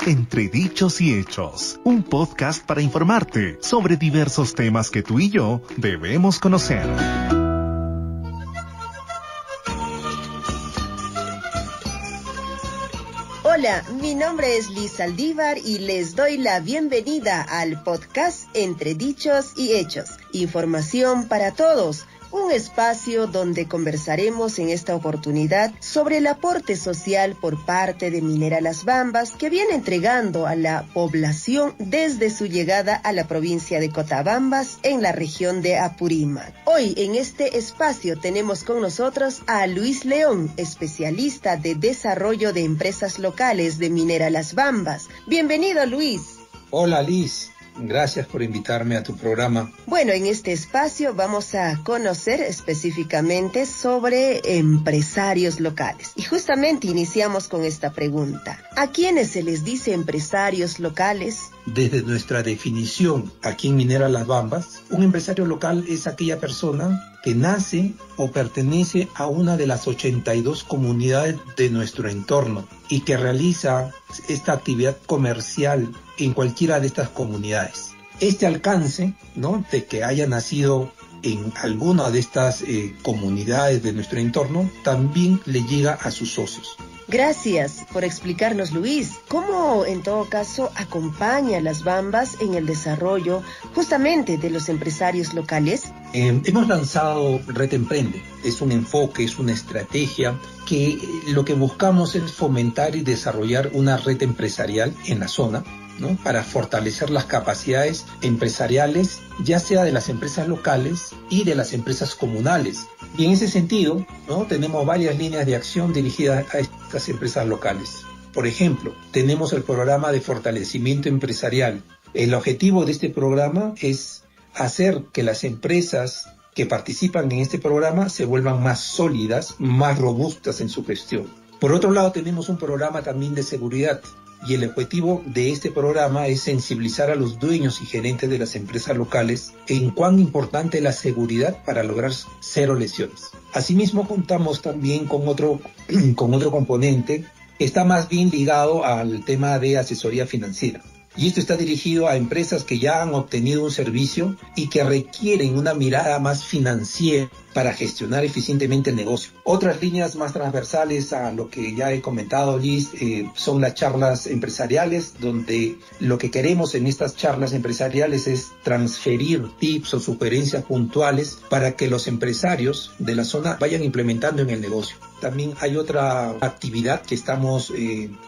Entre Dichos y Hechos, un podcast para informarte sobre diversos temas que tú y yo debemos conocer. Hola, mi nombre es Liz Saldívar y les doy la bienvenida al podcast Entre Dichos y Hechos. Información para todos. Un espacio donde conversaremos en esta oportunidad sobre el aporte social por parte de Minera Las Bambas que viene entregando a la población desde su llegada a la provincia de Cotabambas en la región de Apurímac. Hoy en este espacio tenemos con nosotros a Luis León, especialista de desarrollo de empresas locales de Minera Las Bambas. Bienvenido, Luis. Hola, Liz. Gracias por invitarme a tu programa. Bueno, en este espacio vamos a conocer específicamente sobre empresarios locales. Y justamente iniciamos con esta pregunta. ¿A quiénes se les dice empresarios locales? Desde nuestra definición aquí en Minera Las Bambas, un empresario local es aquella persona que nace o pertenece a una de las 82 comunidades de nuestro entorno y que realiza esta actividad comercial en cualquiera de estas comunidades. Este alcance, ¿no?, de que haya nacido en alguna de estas comunidades de nuestro entorno, también le llega a sus socios. Gracias por explicarnos, Luis. ¿Cómo, en todo caso, acompaña a Las Bambas en el desarrollo justamente de los empresarios locales? Hemos lanzado Red Emprende. Es un enfoque, es una estrategia que lo que buscamos es fomentar y desarrollar una red empresarial en la zona, ¿no?, para fortalecer las capacidades empresariales, ya sea de las empresas locales y de las empresas comunales. Y en ese sentido, ¿no?, tenemos varias líneas de acción dirigidas a estas empresas locales. Por ejemplo, tenemos el programa de fortalecimiento empresarial. El objetivo de este programa es hacer que las empresas que participan en este programa se vuelvan más sólidas, más robustas en su gestión. Por otro lado, tenemos un programa también de seguridad. Y el objetivo de este programa es sensibilizar a los dueños y gerentes de las empresas locales en cuán importante es la seguridad para lograr 0 lesiones. Asimismo, contamos también con otro componente que está más bien ligado al tema de asesoría financiera. Y esto está dirigido a empresas que ya han obtenido un servicio y que requieren una mirada más financiera para gestionar eficientemente el negocio. Otras líneas más transversales a lo que ya he comentado, Liz, son las charlas empresariales, donde lo que queremos en estas charlas empresariales es transferir tips o sugerencias puntuales para que los empresarios de la zona vayan implementando en el negocio. También hay otra actividad que estamos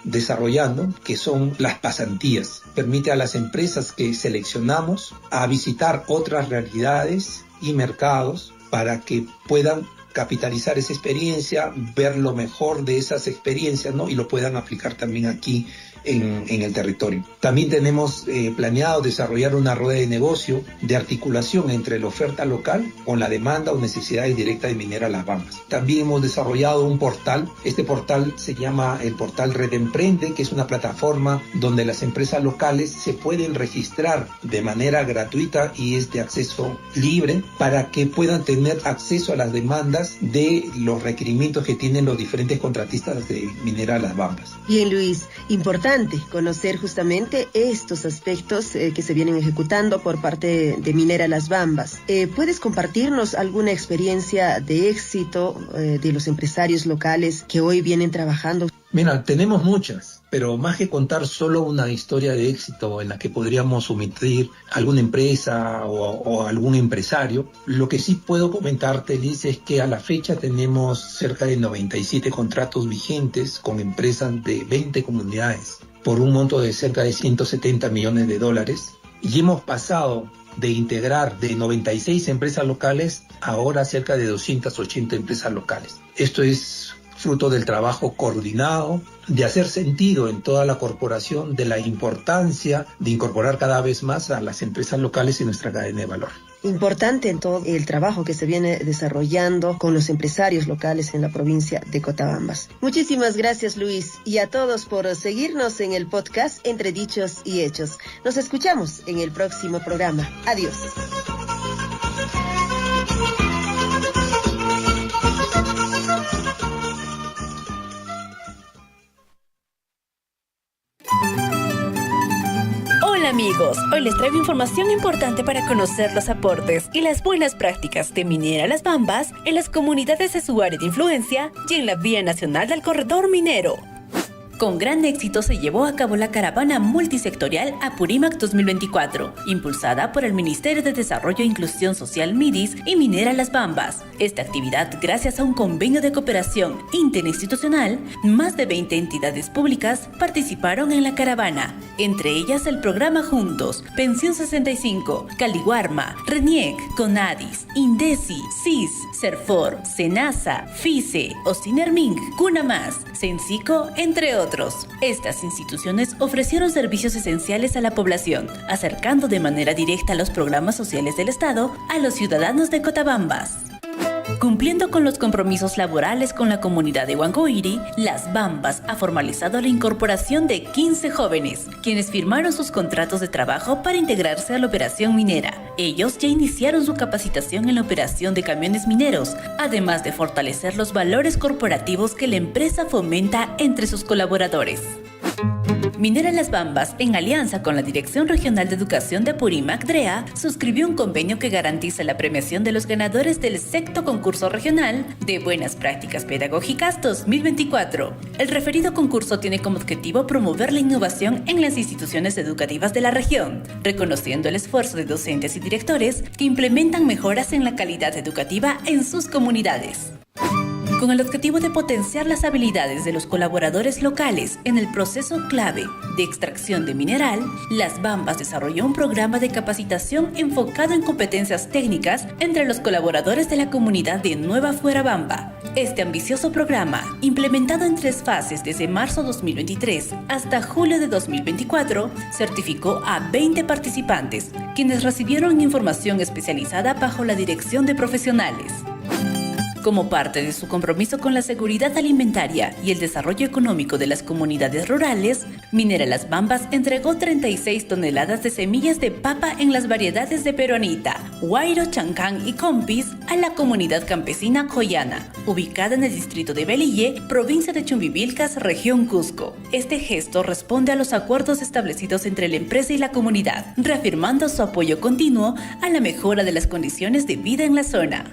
desarrollando, que son las pasantías. Permite a las empresas que seleccionamos a visitar otras realidades y mercados para que puedan capitalizar esa experiencia, ver lo mejor de esas experiencias, ¿no?, y lo puedan aplicar también aquí en el territorio. También tenemos planeado desarrollar una rueda de negocio de articulación entre la oferta local con la demanda o necesidades directas de Minera Las Bambas. También hemos desarrollado un portal. Este portal se llama el portal Red Emprende, que es una plataforma donde las empresas locales se pueden registrar de manera gratuita y es de acceso libre para que puedan tener acceso a las demandas demandas de los requerimientos que tienen los diferentes contratistas de Minera Las Bambas. Bien, Luis, importante conocer justamente estos aspectos que se vienen ejecutando por parte de Minera Las Bambas. ¿Puedes compartirnos alguna experiencia de éxito de los empresarios locales que hoy vienen trabajando? Mira, tenemos muchas, pero más que contar solo una historia de éxito en la que podríamos omitir alguna empresa o algún empresario, lo que sí puedo comentarte, Liz, es que a la fecha tenemos cerca de 97 contratos vigentes con empresas de 20 comunidades por un monto de cerca de $170 millones y hemos pasado de integrar de 96 empresas locales a ahora cerca de 280 empresas locales. Esto es fruto del trabajo coordinado, de hacer sentido en toda la corporación de la importancia de incorporar cada vez más a las empresas locales en nuestra cadena de valor. Importante en todo el trabajo que se viene desarrollando con los empresarios locales en la provincia de Cotabambas. Muchísimas gracias, Luis, y a todos por seguirnos en el podcast Entre Dichos y Hechos. Nos escuchamos en el próximo programa. Adiós. Hola amigos, hoy les traigo información importante para conocer los aportes y las buenas prácticas de Minera Las Bambas en las comunidades de su área de influencia y en la vía nacional del corredor minero. Con gran éxito se llevó a cabo la caravana multisectorial Apurímac 2024, impulsada por el Ministerio de Desarrollo e Inclusión Social MIDIS y Minera Las Bambas. Esta actividad, gracias a un convenio de cooperación interinstitucional, más de 20 entidades públicas participaron en la caravana, entre ellas el programa Juntos, Pensión 65, Caliguarma, RENIEC, CONADIS, INDECI, CIS, CERFOR, SENASA, FICE, OCINERMING, CUNAMAS, CENCICO, entre otros. Estas instituciones ofrecieron servicios esenciales a la población, acercando de manera directa los programas sociales del Estado a los ciudadanos de Cotabambas. Cumpliendo con los compromisos laborales con la comunidad de Huancuire, Las Bambas ha formalizado la incorporación de 15 jóvenes, quienes firmaron sus contratos de trabajo para integrarse a la operación minera. Ellos ya iniciaron su capacitación en la operación de camiones mineros, además de fortalecer los valores corporativos que la empresa fomenta entre sus colaboradores. Minera Las Bambas, en alianza con la Dirección Regional de Educación de Apurímac, DREA, suscribió un convenio que garantiza la premiación de los ganadores del sexto concurso regional de Buenas Prácticas Pedagógicas 2024. El referido concurso tiene como objetivo promover la innovación en las instituciones educativas de la región, reconociendo el esfuerzo de docentes y directores que implementan mejoras en la calidad educativa en sus comunidades. Con el objetivo de potenciar las habilidades de los colaboradores locales en el proceso clave de extracción de mineral, Las Bambas desarrolló un programa de capacitación enfocado en competencias técnicas entre los colaboradores de la comunidad de Nueva Fuerabamba. Este ambicioso programa, implementado en 3 fases desde marzo 2023 hasta julio de 2024, certificó a 20 participantes, quienes recibieron información especializada bajo la dirección de profesionales. Como parte de su compromiso con la seguridad alimentaria y el desarrollo económico de las comunidades rurales, Minera Las Bambas entregó 36 toneladas de semillas de papa en las variedades de peruanita, Huayro, Chancán y Compis a la comunidad campesina Coyana, ubicada en el distrito de Belille, provincia de Chumbivilcas, región Cusco. Este gesto responde a los acuerdos establecidos entre la empresa y la comunidad, reafirmando su apoyo continuo a la mejora de las condiciones de vida en la zona.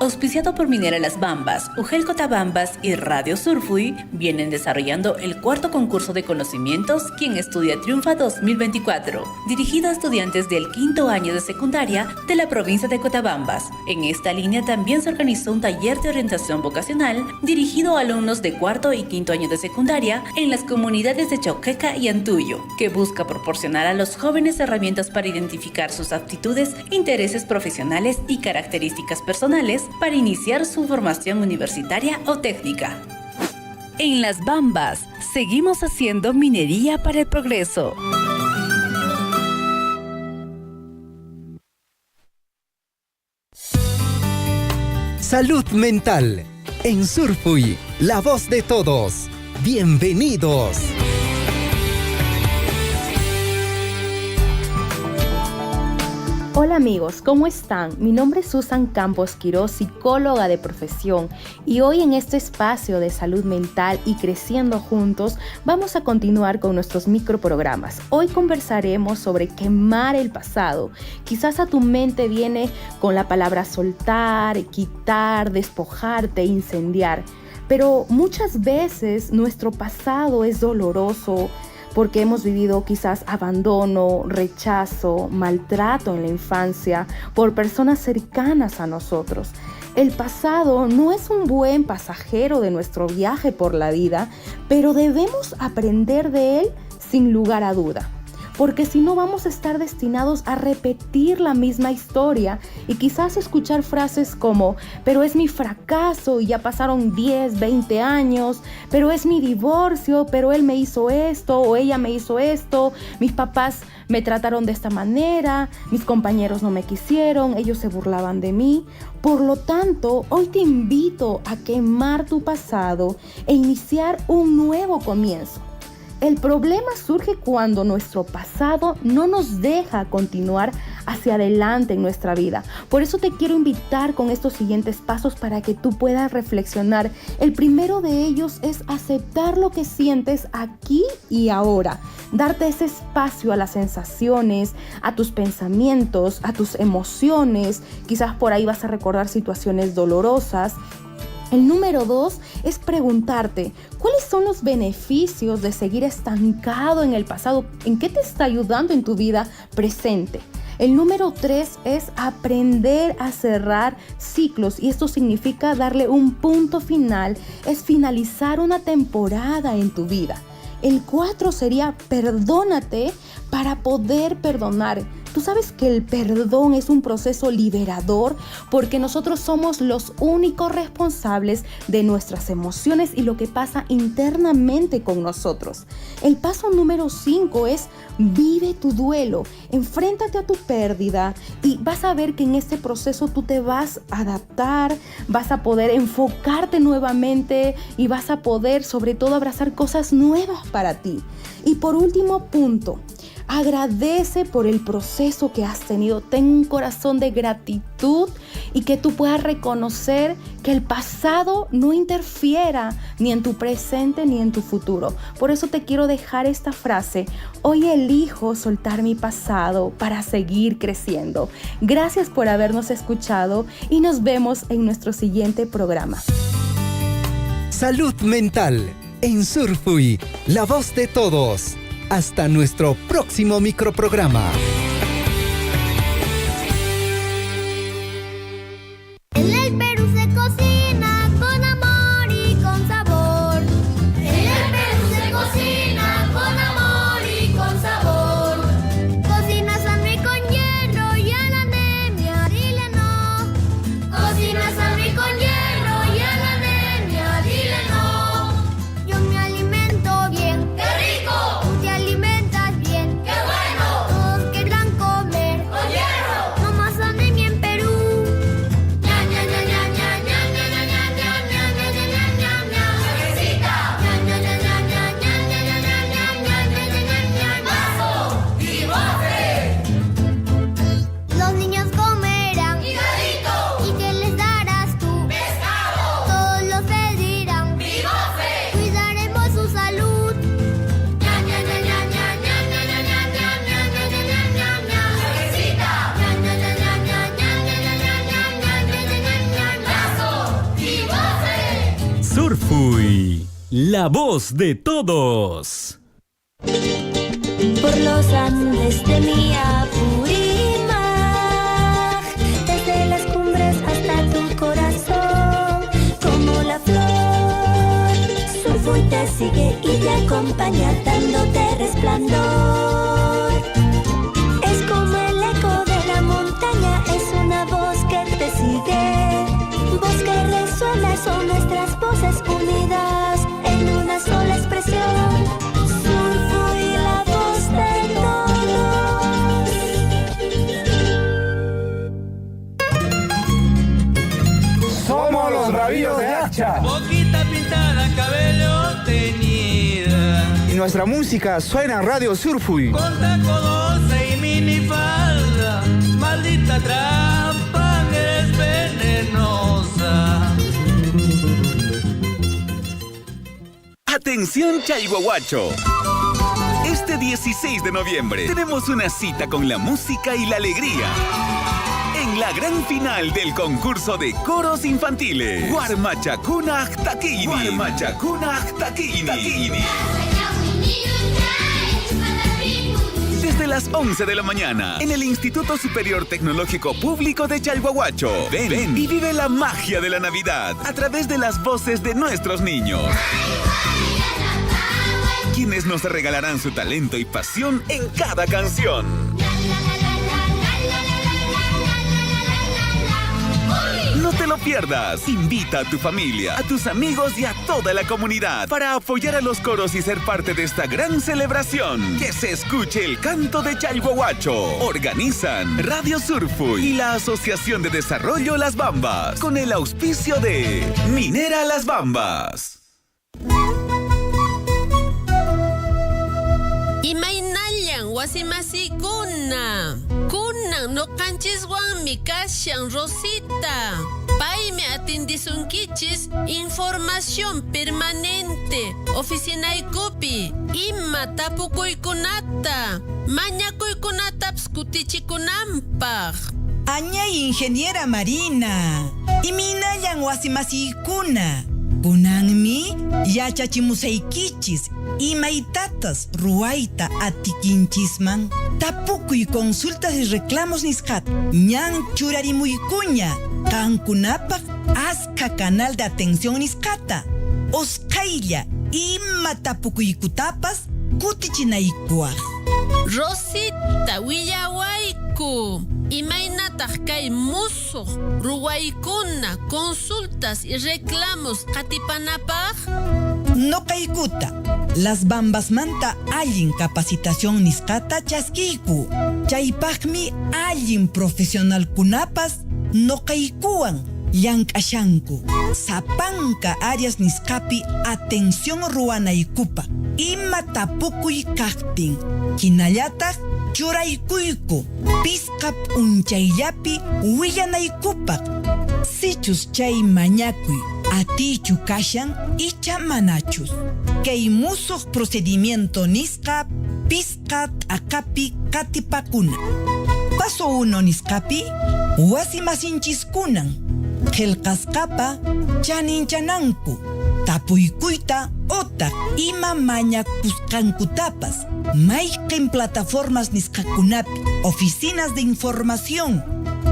Auspiciado por Minera Las Bambas, UGEL Cotabambas y Radio Surfui, vienen desarrollando el 4º concurso de conocimientos Quien Estudia Triunfa 2024, dirigido a estudiantes del 5º año de secundaria de la provincia de Cotabambas. En esta línea también se organizó un taller de orientación vocacional dirigido a alumnos de 4º y 5º año de secundaria en las comunidades de Chauqueca y Antuyo, que busca proporcionar a los jóvenes herramientas para identificar sus aptitudes, intereses profesionales y características personales para iniciar su formación universitaria o técnica. En Las Bambas, seguimos haciendo minería para el progreso. Salud mental. En Surfui, la voz de todos. Bienvenidos. Hola amigos, ¿cómo están? Mi nombre es Susan Campos Quiroz, psicóloga de profesión, y hoy en este espacio de salud mental y creciendo juntos vamos a continuar con nuestros microprogramas. Hoy conversaremos sobre quemar el pasado. Quizás a tu mente viene con la palabra soltar, quitar, despojarte, incendiar, pero muchas veces nuestro pasado es doloroso, porque hemos vivido quizás abandono, rechazo, maltrato en la infancia por personas cercanas a nosotros. El pasado no es un buen pasajero de nuestro viaje por la vida, pero debemos aprender de él sin lugar a duda. Porque si no vamos a estar destinados a repetir la misma historia y quizás escuchar frases como, pero es mi fracaso y ya pasaron 10, 20 años, pero es mi divorcio, pero él me hizo esto o ella me hizo esto, mis papás me trataron de esta manera, mis compañeros no me quisieron, ellos se burlaban de mí. Por lo tanto, hoy te invito a quemar tu pasado e iniciar un nuevo comienzo. El problema surge cuando nuestro pasado no nos deja continuar hacia adelante en nuestra vida. Por eso te quiero invitar con estos siguientes pasos para que tú puedas reflexionar. El primero de ellos es aceptar lo que sientes aquí y ahora. Darte ese espacio a las sensaciones, a tus pensamientos, a tus emociones. Quizás por ahí vas a recordar situaciones dolorosas. El número 2 es preguntarte, ¿cuáles son los beneficios de seguir estancado en el pasado? ¿En qué te está ayudando en tu vida presente? El número 3 es aprender a cerrar ciclos, y esto significa darle un punto final, es finalizar una temporada en tu vida. El 4 sería perdónate para poder perdonar. Tú sabes que el perdón es un proceso liberador porque nosotros somos los únicos responsables de nuestras emociones y lo que pasa internamente con nosotros. El paso número 5 es vive tu duelo, enfréntate a tu pérdida y vas a ver que en este proceso tú te vas a adaptar, vas a poder enfocarte nuevamente y vas a poder sobre todo abrazar cosas nuevas para ti. Y por último punto, agradece por el proceso que has tenido. Ten un corazón de gratitud y que tú puedas reconocer que el pasado no interfiera ni en tu presente ni en tu futuro. Por eso te quiero dejar esta frase. Hoy elijo soltar mi pasado para seguir creciendo. Gracias por habernos escuchado y nos vemos en nuestro siguiente programa. Salud mental en Surfui, la voz de todos. Hasta nuestro próximo microprograma. En el Perú se cocina con amor y con sabor. En el Perú se cocina con amor y con sabor. Cocina sano y con hierro y a la anemia dile no. Cocina sano y con hierro y a la anemia dile no. Yo me alimento bien. ¡Qué rico! Surfui, la voz de todos. Por los Andes de mi Apurímac, desde las cumbres hasta tu corazón, como la flor, Surfui te sigue y te acompaña dándote resplandor. Es como el eco de la montaña, es una voz que te sigue, voz que resuena, son nuestras voces unidas en una sola expresión. Surfui, la voz de todos. Somos los Rabillos de Hacha. Boquita pintada, cabello teñida. Y nuestra música suena en Radio Surfui. Con taco 12 y minifalda. maldita trampa, eres venenosa. Atención Chalhuahuacho. Este 16 de noviembre tenemos una cita con la música y la alegría. En la gran final del concurso de coros infantiles, Guarmachacunaj Taquini. Guarmachacunaj Taquini. Desde las 11 de la mañana, en el Instituto Superior Tecnológico Público de Chalhuahuacho. Ven y vive la magia de la Navidad a través de las voces de nuestros niños, quienes nos regalarán su talento y pasión en cada canción. No te lo pierdas. Invita a tu familia, a tus amigos y a toda la comunidad para apoyar a los coros y ser parte de esta gran celebración. Que se escuche el canto de Chalhuahuacho. Organizan Radio Surfuy y la Asociación de Desarrollo Las Bambas, con el auspicio de Minera Las Bambas. Imaynallan wasimasikuna. Kunan no kanchiswan mikashan Rosita. Paime atindisunkichis información permanente. Oficinaikupi. Ima tapukuykunata. Mañakuykunataps kutichikunampaq. Aña ingeniera Marina. Imaynallan wasimasikuna. Kunanmi yachachimusaykichis imaytatas ruwaita atikinchisman tapukuy consultas y reclamos nisqat ñan churarimuykuña kankunapaq aska canal de atención nisqata oskaylla ima tapukuykutapas kutichinaykuaj. Rosita willawayku. Imaynataq kay musuq ruwaykuna consultas y reclamos qatipanapaq? No kaykuta. Las Bambas manta allin capacitación nisqata chaskiyku. Chaypaqmi allin profesional kunapas no kaykuwan llank'ashanku. Sapanka áreas nisqapi atención ruwanaykupa. Ima tapukuy kaqtin. Hinallataq churaykuyku. Pisqap unchayllapi willanaykupaq. Sichus chay mañakuy atichu kashan icha manachus. Kay musuq procedimiento nisqa pisqat akapi katipakuna. Paso 1 nisqapi wasimasinchikunan qillqasqapa chaninchananku. Tapuykuyta otaq ima mañakusqankutapas mayqin plataformas nisqakunapi, oficinas de información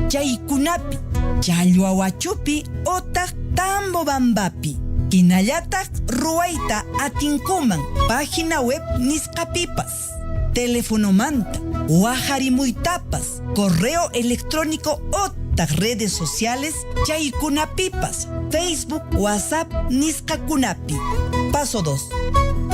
chaykunapi, Chalhuahuachupi otaq Tambobambapi. Hinallataq ruwayta atinkuman página web nisqapipas, teléfono manta, waharimuytapas, correo electrónico otaq redes sociales chaykunapipas, Facebook, WhatsApp nisqakunapi. Paso 2.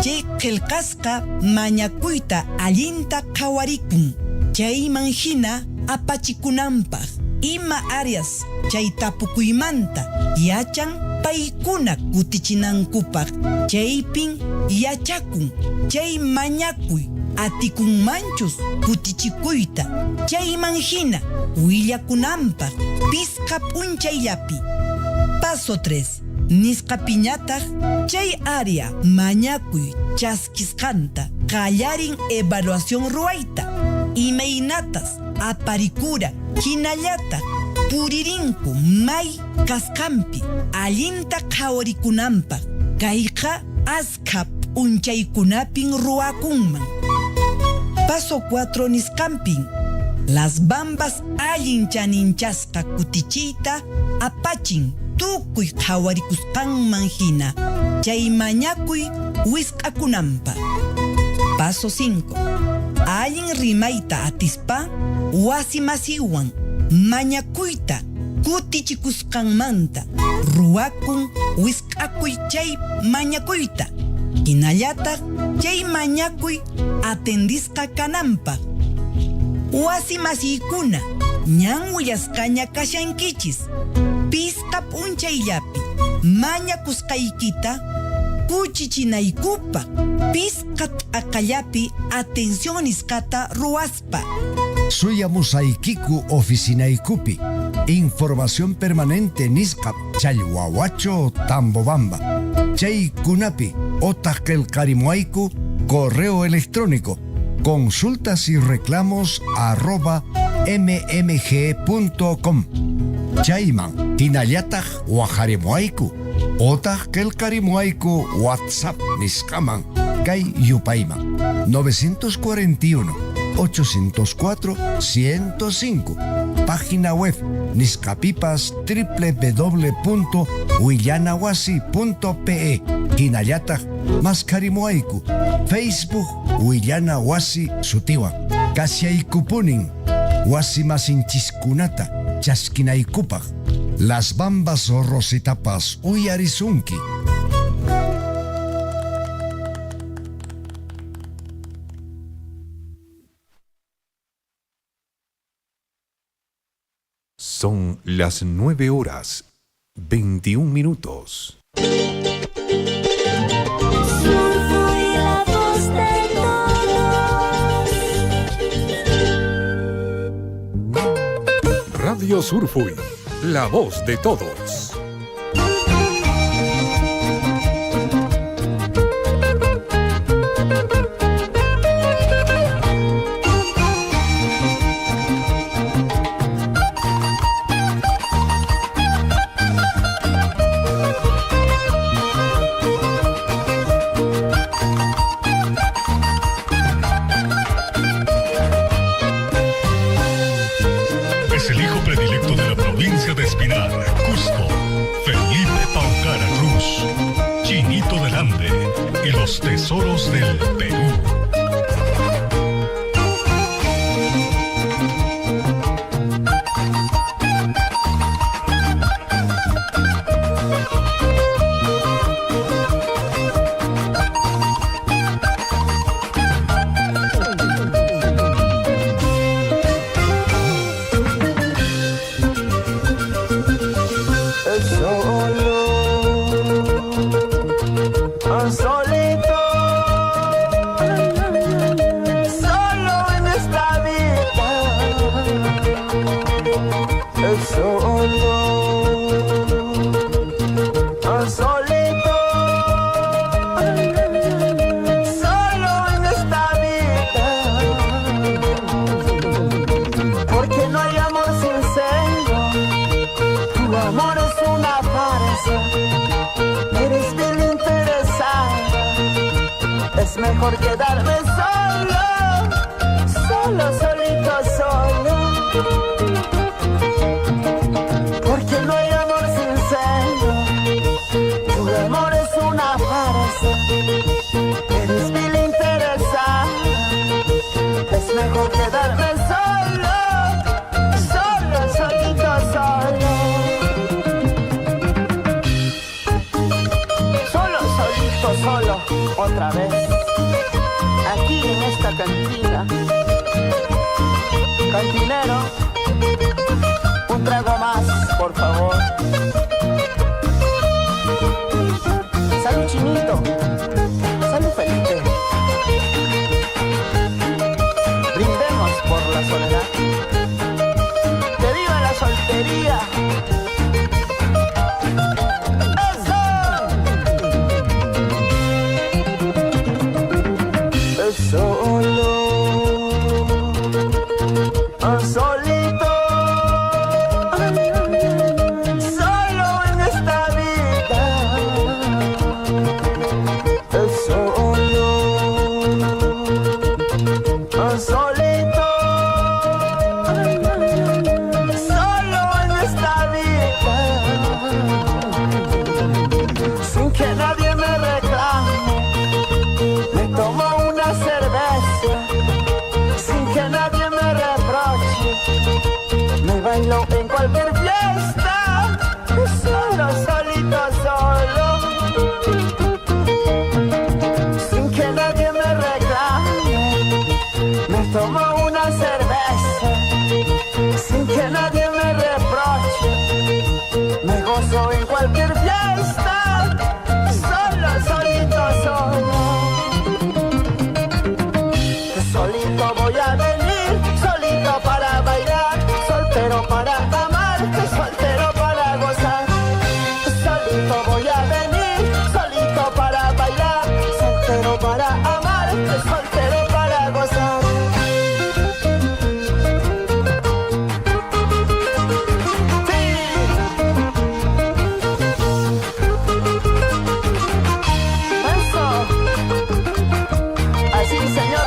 Chay qillqasqa mañakuyta allinta qhawarikun. Chayman hina apachikunanpaq ima áreas chay tapukuymanta yachan paykuna kutichinankupak. Chaypin yachakun chay mañakuy atikunmanchus kutichikuyta. Chayman hina willakunanpaq pisqa p'unchayllapi. Paso 3. Nisqapiñataq chay área mañakuy chaskisqanta qallarin evaluación ruwayta. Imaynatas aparikura hinallataq puririnku may kasqanpi allinta qhawarikunanpaq. Kayqa askap unchaykunapin ruwakunman. Paso 4 nisqanpin Las Bambas allin chaninchasqa kutichiyta apachin tukuy qhawarikusqanman hina chay mañakuy wisq'akunanpaq. Paso 5. Allin rimayta atispa wasimasiwan mañakuyta kutichikusqanmanta ruwakun wisq'akuy chay mañakuyta. Hinallataq chay mañakuy atendisqa kananpaq. Wasimasiykuna ñan willasqaña kashankichis pisqa p'unchayllapi mañakusqaykita puchichinaykupa piskat akallapi atención iskata ruaspa. Suyamusaykiku oficinaykupi información permanente niskap challwawacho Tambobamba. Chaykunapi otakelkarimuayku correo electrónico consultas y reclamos @mmg.com. Chayman hinallataq waqharimuayku otakelkarimuayku WhatsApp niskaman kay yupayman 941-804-105. Página web niskapipas www.willanawasi.pe. Hinallataq maskarimuayku Facebook Willanawasi sutiwan kasyaykupunin wasimasinchiskunata chaskinaykupaq las bambas rositapas uyarizunki. Son las 9:21. Radio Surfuy, la voz de todos. Es el hijo predilecto de la provincia de Espinar, Cusco, Felipe Paucara Cruz, Chinito del Ande y los tesoros del Perú. Mejor quedarme solo, solito, solo. Porque no hay amor sincero, tu amor es una farsa. Eres mil interesada, es mejor quedarme solo, solito, solo. Solito, solo, otra vez. Aquí en esta cantina, cantinero, un trago más, por favor. Salud, Chinito. Salud, Felipe. Brindemos por la soledad. ¡Que viva la soltería! Solo, solito, solo en esta vida. Solo, solito, solo en esta vida. Sin que nadie me reclame, me tomo una cerveza, sin que nadie me reproche, me bailo en cualquier fiesta, solito, solo, sin que nadie me reclame, me tomo una cerveza, sin que nadie me reproche, me gozo en cualquier fiesta, solito. solito voy a venir, solito para bailar, soltero para amar, soltero para gozar.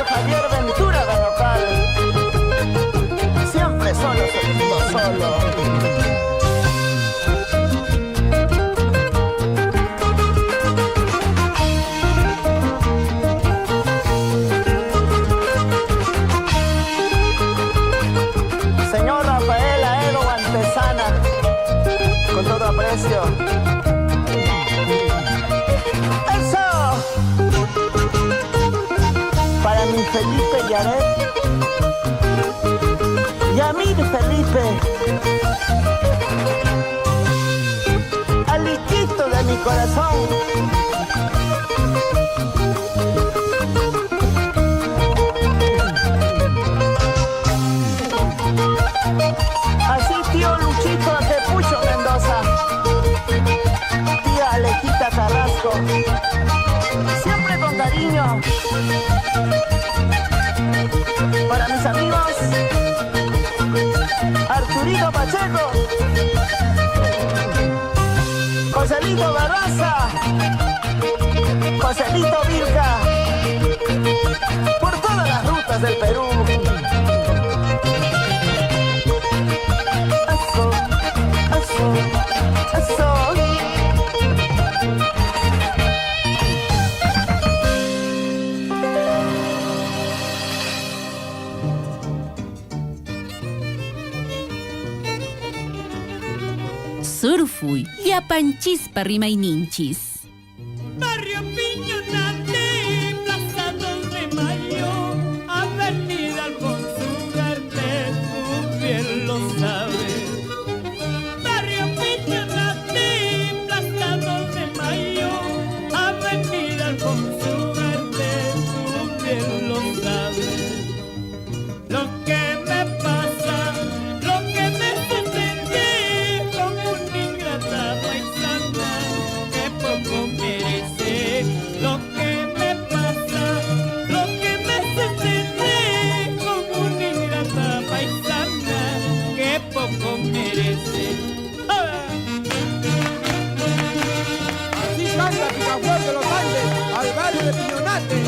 Javier Ventura Berrocal, siempre solo, solito, solo. Señor Rafael Aedo Antesana, con todo aprecio. Para mi Felipe Yaret, Yamir Felipe, Aliquito de mi corazón. Así tío Luchito de Pucho Mendoza, tía Alejita Carrasco, siempre con cariño. Para mis amigos, Arturito Pacheco, Joselito Barraza, Joselito Vilca, por todas las rutas del Perú. Eso, eso, eso. Surfuy, llapanchispa rimaininchis. Barrio Piñonate, Plaza 2 de Mayo, Avenida Alfonso Ugarte, tú bien lo sabes. Barrio Piñonate, Plaza 2 de Mayo, Avenida Alfonso Ugarte, tú bien lo sabes. Lo que me pasa, lo que me sucede, como una ingrata paisana que poco merece. Lo que me pasa, lo que me sucede, como una ingrata paisana que poco merece. Así canta Picaflor de los Andes, al barrio de Piñonate.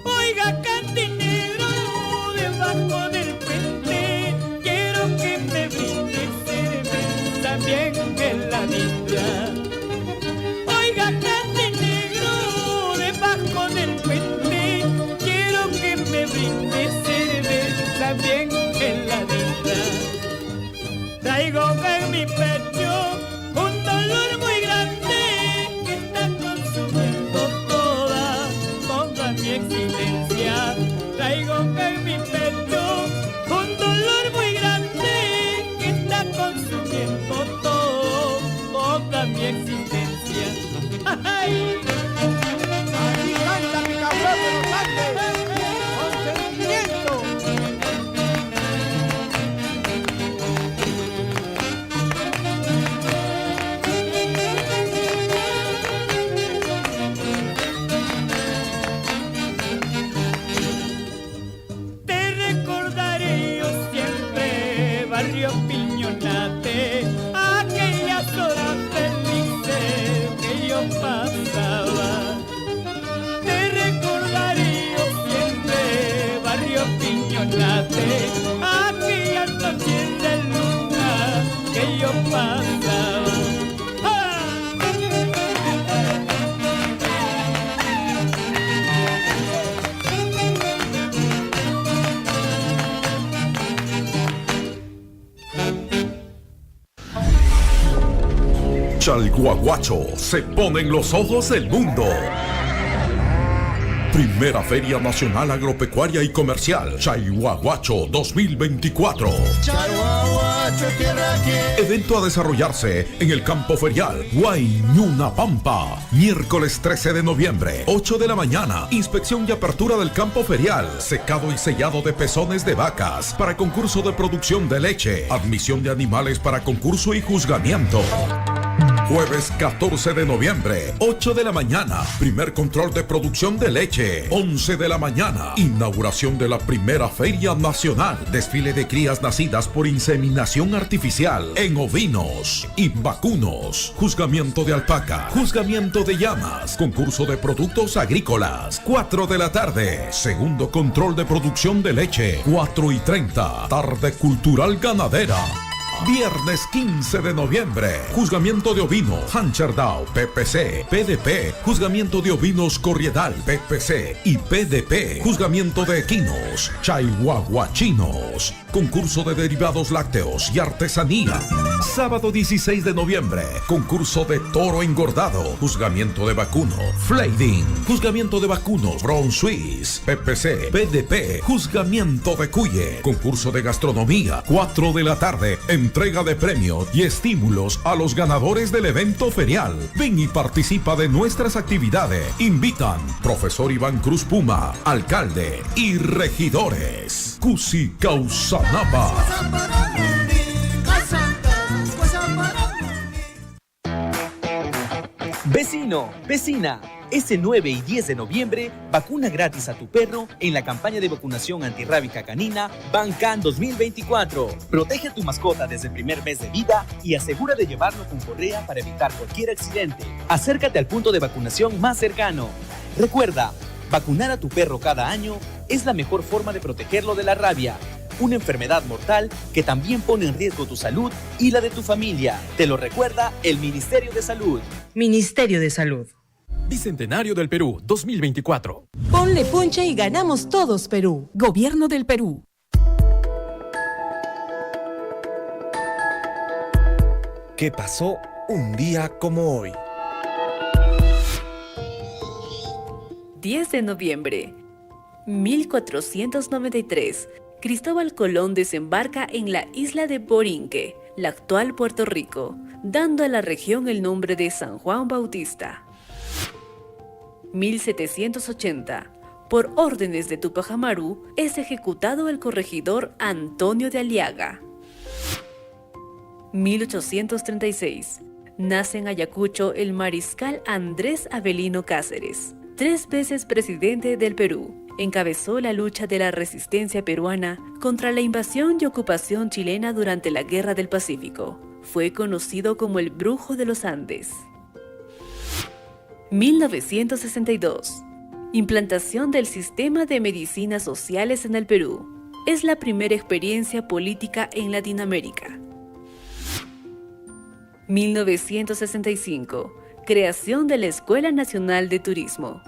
Oiga, cantinegro, debajo del puente, quiero que me brinde cerveza bien heladita. Traigo en mi pecho un dolor muy grande que está consumiendo toda mi existencia. Traigo en mi pecho un dolor muy grande que está consumiendo toda mi existencia. ¡Ay! Así canta Picaflor de los Andes, con sentimiento. Te recordaré yo siempre, barrio Piñonate, aquellas horas felices que yo pasaba. Te recordaré yo siempre, barrio Piñonate, aquellas noches de luna que yo pasaba. Chalhuahuacho se pone en los ojos del mundo. Primera Feria Nacional Agropecuaria y Comercial Chalhuahuacho 2024. Chalhuahuacho. Evento a desarrollarse en el campo ferial Huayñuna Pampa. Miércoles 13 de noviembre, 8 de la mañana. Inspección y apertura del campo ferial. Secado y sellado de pezones de vacas para concurso de producción de leche. Admisión de animales para concurso y juzgamiento. Jueves 14 de noviembre, 8 de la mañana. Primer control de producción de leche. 11 de la mañana. Inauguración de la primera Feria Nacional. Desfile de crías nacidas por inseminación artificial en ovinos y vacunos. Juzgamiento de alpaca. Juzgamiento de llamas. Concurso de productos agrícolas. 4 de la tarde. Segundo control de producción de leche. 4:30. Tarde cultural ganadera. Viernes 15 de noviembre, juzgamiento de ovino, Hancherdao, PPC, PDP, juzgamiento de ovinos Corriedal, PPC y PDP, juzgamiento de equinos, Chaihuahuachinos, concurso de derivados lácteos y artesanía. Sábado 16 de noviembre, concurso de toro engordado, juzgamiento de vacuno, Flading, juzgamiento de vacunos, Brown Swiss, PPC, PDP, juzgamiento de cuye, concurso de gastronomía, 4 de la tarde, entrega de premios y estímulos a los ganadores del evento ferial. Ven y participa de nuestras actividades. Invitan profesor Iván Cruz Puma, alcalde y regidores. Cusi Causanapa. Vecino, vecina, este 9 y 10 de noviembre, vacuna gratis a tu perro en la campaña de vacunación antirrábica canina Bancan 2024. Protege a tu mascota desde el primer mes de vida y asegura de llevarlo con correa para evitar cualquier accidente. Acércate al punto de vacunación más cercano. Recuerda, vacunar a tu perro cada año es la mejor forma de protegerlo de la rabia, una enfermedad mortal que también pone en riesgo tu salud y la de tu familia. Te lo recuerda el Ministerio de Salud. Ministerio de Salud. Bicentenario del Perú 2024. Ponle punche y ganamos todos, Perú. Gobierno del Perú. ¿Qué pasó un día como hoy? 10 de noviembre, 1493. Cristóbal Colón desembarca en la isla de Borinque, la actual Puerto Rico, dando a la región el nombre de San Juan Bautista. 1780. Por órdenes de Tupac Amaru, es ejecutado el corregidor Antonio de Aliaga. 1836. Nace en Ayacucho el mariscal Andrés Avelino Cáceres, 3 veces presidente del Perú. Encabezó la lucha de la resistencia peruana contra la invasión y ocupación chilena durante la Guerra del Pacífico. Fue conocido como el Brujo de los Andes. 1962. Implantación del sistema de medicinas sociales en el Perú. Es la primera experiencia política en Latinoamérica. 1965. Creación de la Escuela Nacional de Turismo.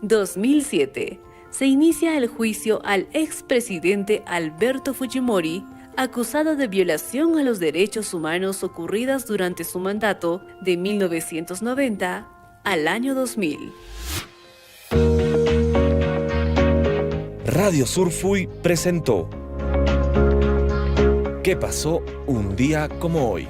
2007. Se inicia el juicio al expresidente Alberto Fujimori, acusado de violación a los derechos humanos ocurridas durante su mandato de 1990 al año 2000. Radio Surfuy presentó ¿Qué pasó un día como hoy?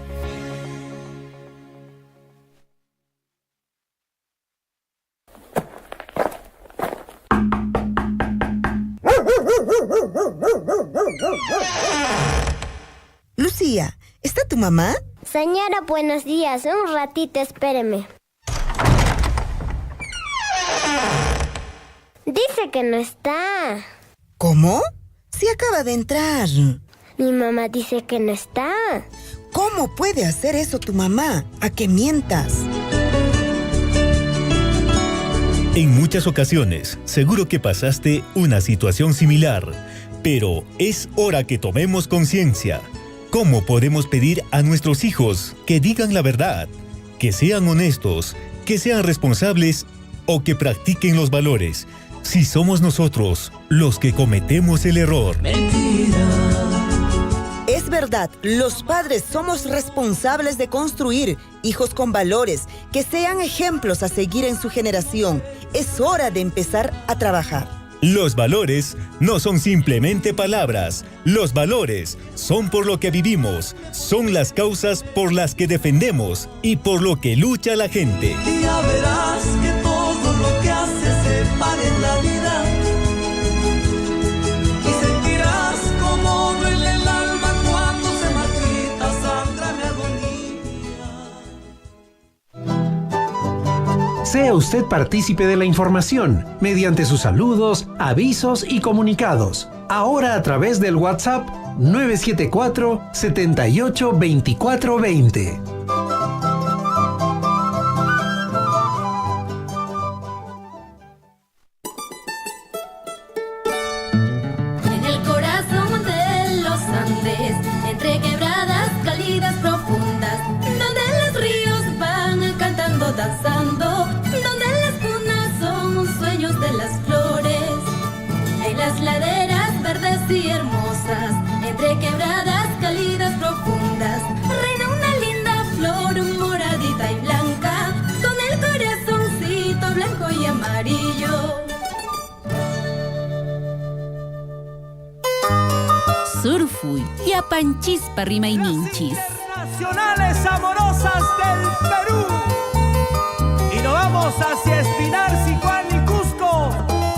Lucía, ¿está tu mamá? Señora, buenos días. Un ratito, espéreme. Dice que no está. ¿Cómo? Si acaba de entrar. Mi mamá dice que no está. ¿Cómo puede hacer eso tu mamá? ¿A que mientas? En muchas ocasiones, seguro que pasaste una situación similar, pero es hora que tomemos conciencia. ¿Cómo podemos pedir a nuestros hijos que digan la verdad, que sean honestos, que sean responsables o que practiquen los valores, si somos nosotros los que cometemos el error? Es verdad, los padres somos responsables de construir hijos con valores que sean ejemplos a seguir en su generación. Es hora de empezar a trabajar. Los valores no son simplemente palabras. Los valores son por lo que vivimos, son las causas por las que defendemos y por lo que lucha la gente. Y ya verás que todo lo que haces se paga en la vida. Y sentirás como duele el alma cuando se marchita Sandra, mi agonía. Sea usted partícipe de la información mediante sus saludos, avisos y comunicados. Ahora a través del WhatsApp 974 78 24 20. En el corazón de los Andes, entre quebradas cálidas profundas, donde los ríos van cantando, danzando, donde las cunas son sueños de las flores, en las laderas verdes y hermosas, entre quebradas cálidas profundas, reina una linda flor moradita y blanca, con el corazoncito blanco y amarillo. Surfuy, yapanchispa rimayninchis. Nacionales amorosas del Perú. Y nos vamos hacia Espinar, Sicuán y Cusco,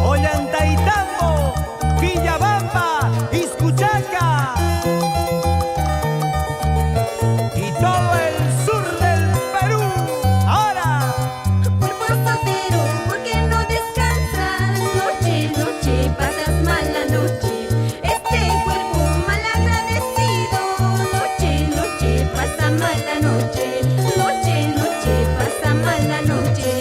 Ollantaytambo, Quillabamba, Iscuchaca y todo el sur del Perú. Ahora, Cuerpo soltero, ¿por qué no descansas? Noche, noche, pasas mala noche. Este cuerpo mal agradecido. Noche, noche, pasa mala noche. Noche, noche, pasa mala noche.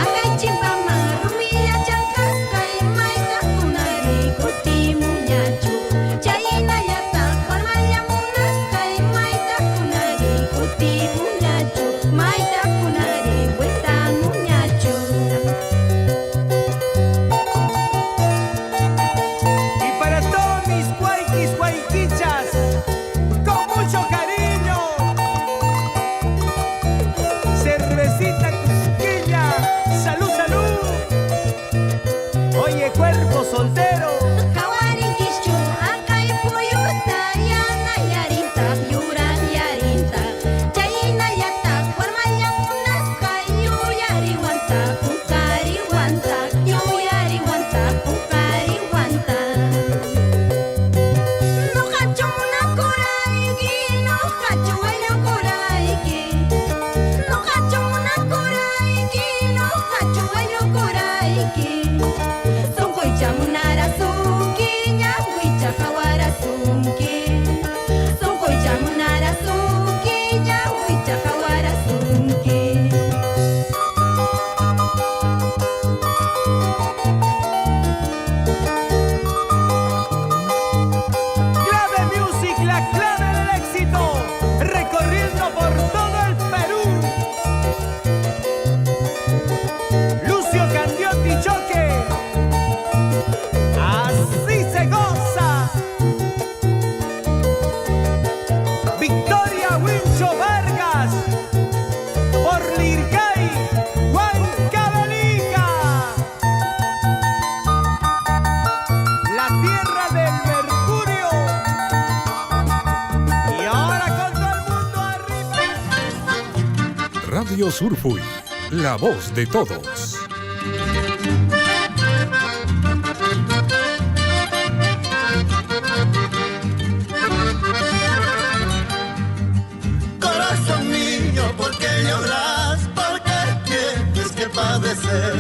Acay chimpama, rumilla chancasca y maita kunari kuti muñachu. Chayina yata, parmaya munasca y maita kunari kuti muñachu. Maita kunari cuesta muñachu. y para todos mis guayquis, guayquichas, con mucho cariño, cervecita cusqueña, salud, salud. Oye, cuerpo soltero. Jawarinquischu, acay puyuta, yana yarinta, yuran yarinta. Chayina yata, parmaya munasca, yuyariwanta, kukariwanta, yuyariwanta, kukariwanta. No hacho una coraiki, no hacho ello coraiki. No hacho una coraiki, no hacho ello coraiki. Son huicha munarazuki, ña huicha jawarazuki. Son huicha munarazuki, ña huicha jawarazuki. Clave Music, la clave del éxito, recorriendo por todo el Perú. Lucio Candiotti Choque, así se goza. Victoria Wincho Vargas, por Lircay, Huancavelica, la tierra del mercurio. Y ahora con todo el mundo arriba. Radio Surfuy, la voz de todos. Corazón mío, ¿por qué lloras? ¿Por qué tienes que padecer?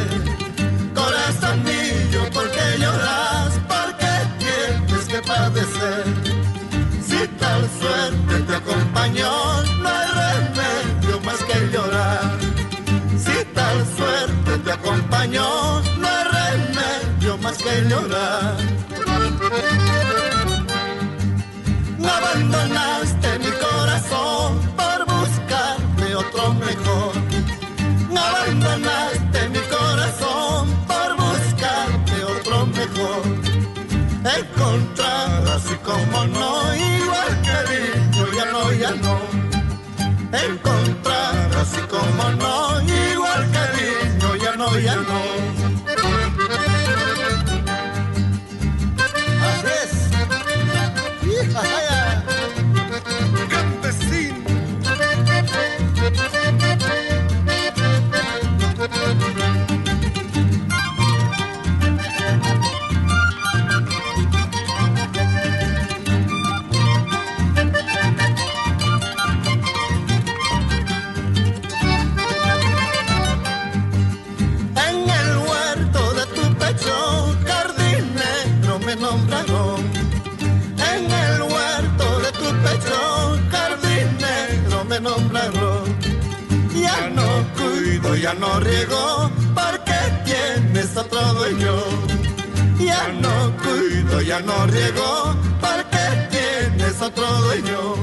Corazón mío, ¿por qué lloras? ¿Por qué tienes que padecer? Si tal suerte te acompañó, no hay remedio más que llorar. Si tal suerte te acompañó, no hay remedio más que llorar. Abandonaste mi corazón por buscarme otro mejor. Abandonaste mi corazón por buscarte otro mejor. Encontrar así como no, igual querido, ya no, ya no. Encontrar así como no, igual querido, ya no, ya no. cuido, ya no riego, porque tienes otro dueño. Ya no cuido, ya no riego, porque tienes otro dueño.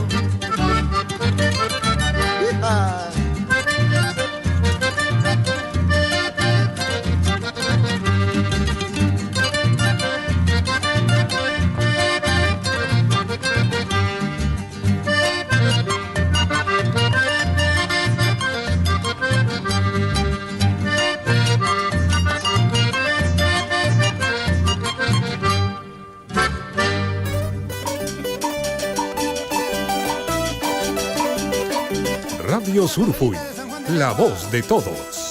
Radio Surfuy, la voz de todos.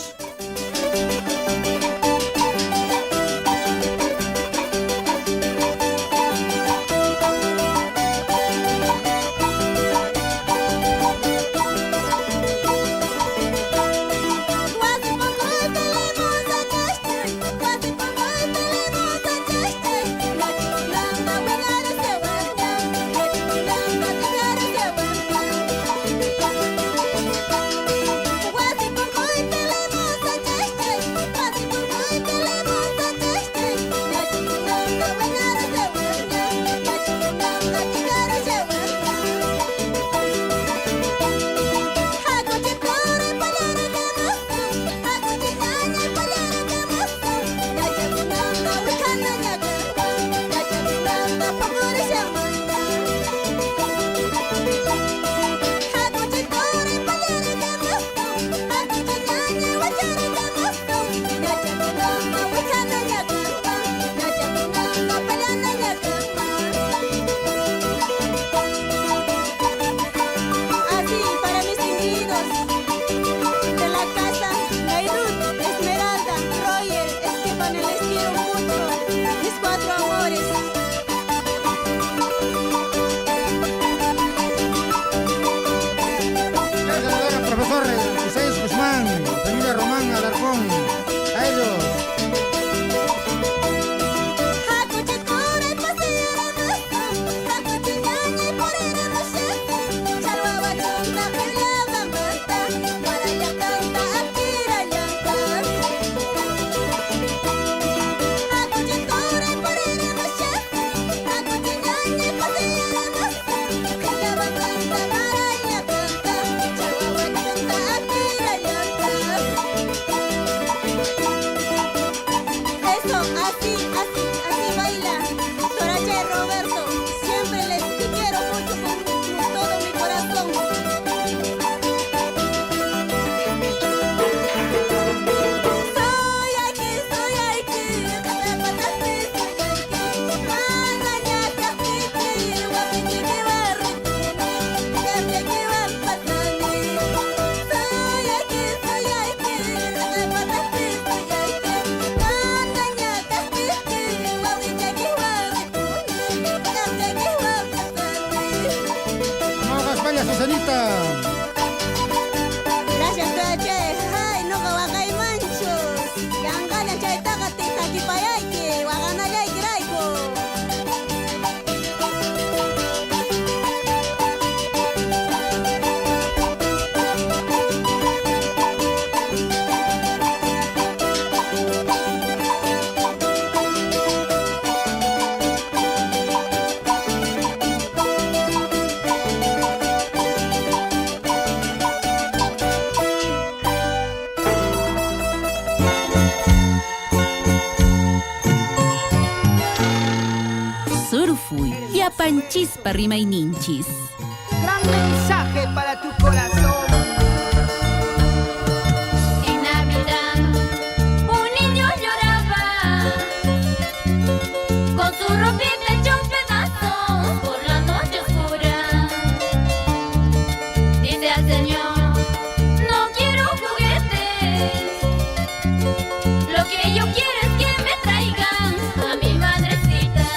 Yapanchispa rimaininchis. Gran mensaje para tu corazón. En Navidad un niño lloraba, con su ropita hecha un pedazo por la noche oscura. Dice al Señor: no quiero juguetes, lo que yo quiero es que me traigan a mi madrecita.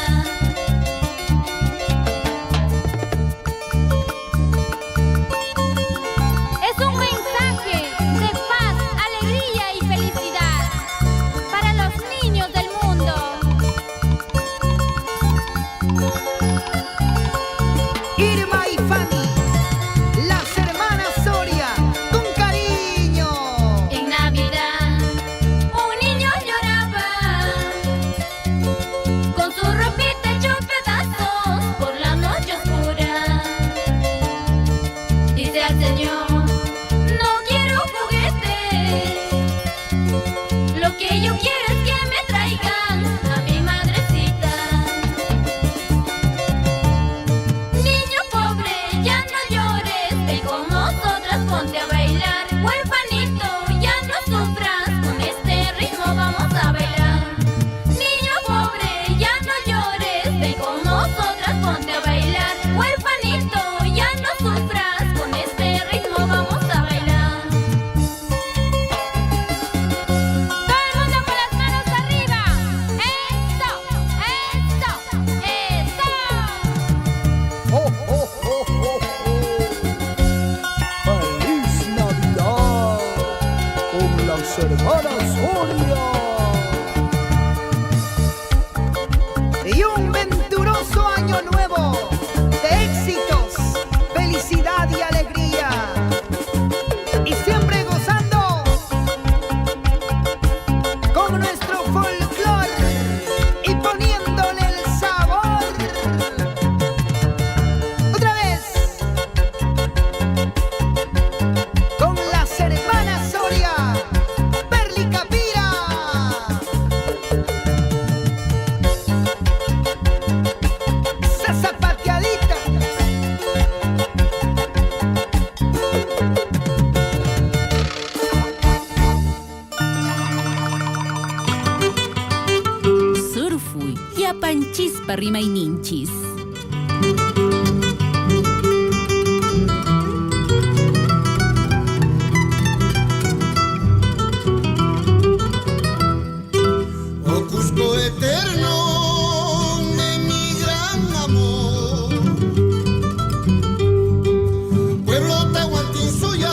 los hermanos Julio. Y un venturoso año nuevo de éxitos, felicidad y alegría. Y siempre gozando con nuestro folclor y poniéndole el sabor. Otra vez con las hermanas Soria, Perli Capira. Esa zapateadita. Surfui, Yapanchispa Rimaininchis. Oh Cusco eterno de mi gran amor, pueblo tahuantinsuyo,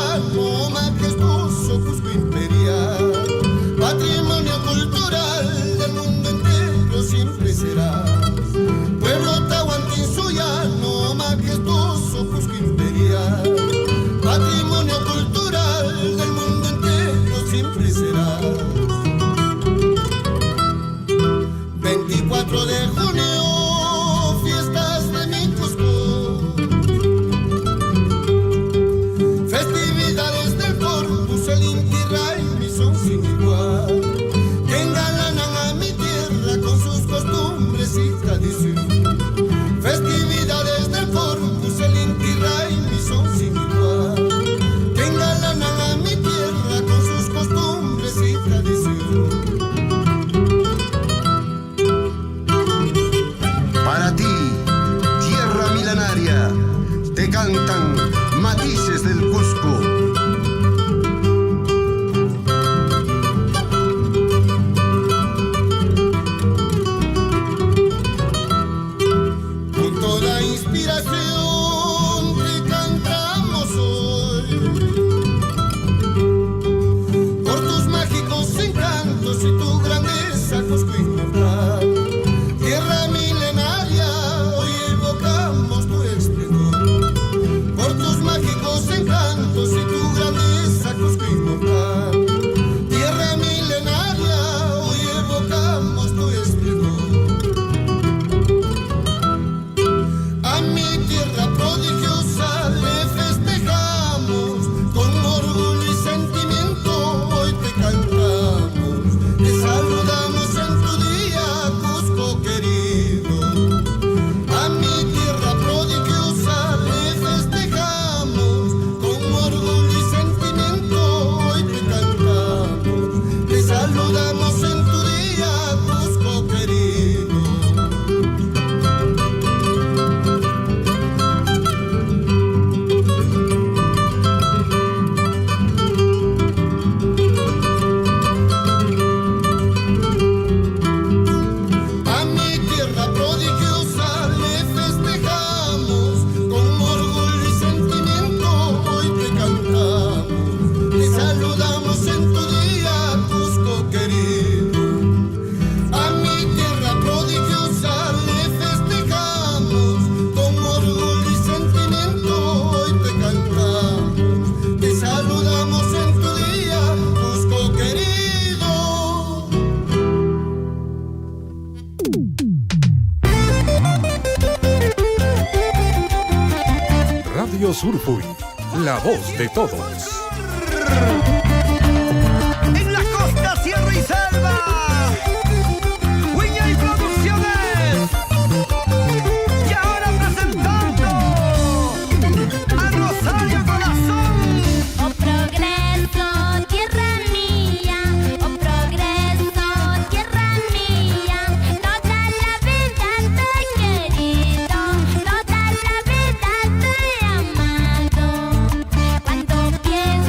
majestuoso Cusco imperial, patrimonio cultural del mundo entero siempre serás. Pueblo tahuantinsuyo, majestuoso Cusco imperial, patrimonio cultural del mundo entero siempre serás. 24 de junio, fiestas de mi Cusco, festividades del Corpus, el Inti Raymi son sin igual, que engalanan a mi tierra con sus costumbres y tradición. Festividades del Corpus, el Inti Raymi son sin igual, que engalanan a mi tierra con sus costumbres y tradición. Para ti, tierra milenaria, te cantan matices del Cusco. Con toda inspiración te cantamos hoy, por tus mágicos encantos y tu grandeza, Cusco inmortal. Tierra milenaria, hoy evocamos tu esplendor, por tus mágicos encantos y tu grandeza, Cusco inmortal. Tierra milenaria, hoy evocamos tu esplendor. A mi tierra prodigiosa le festejamos, con orgullo y sentimiento hoy te cantamos. Te saludamos en tu día, Cusco querido. A mi tierra prodigiosa le festejamos, con orgullo y sentimiento hoy te cantamos. Te saludamos en tu día, Cusco querido. A mi tierra prodigiosa le festejamos, con orgullo y sentimiento hoy te cantamos. Te saludamos en tu día, Cusco querido. A mi tierra prodigiosa le festejamos, con orgullo y sentimiento hoy te cantamos. Te saludamos en tu día, Cusco querido. Radio Surfui, la voz de todos. En la costa, sierra y selva, Huiña y Producciones. Y ahora presentando a Rosario Corazón. Oh progreso, tierra mía, oh progreso, tierra mía, toda la vida te he querido, toda la vida te he amado. Cuando pienso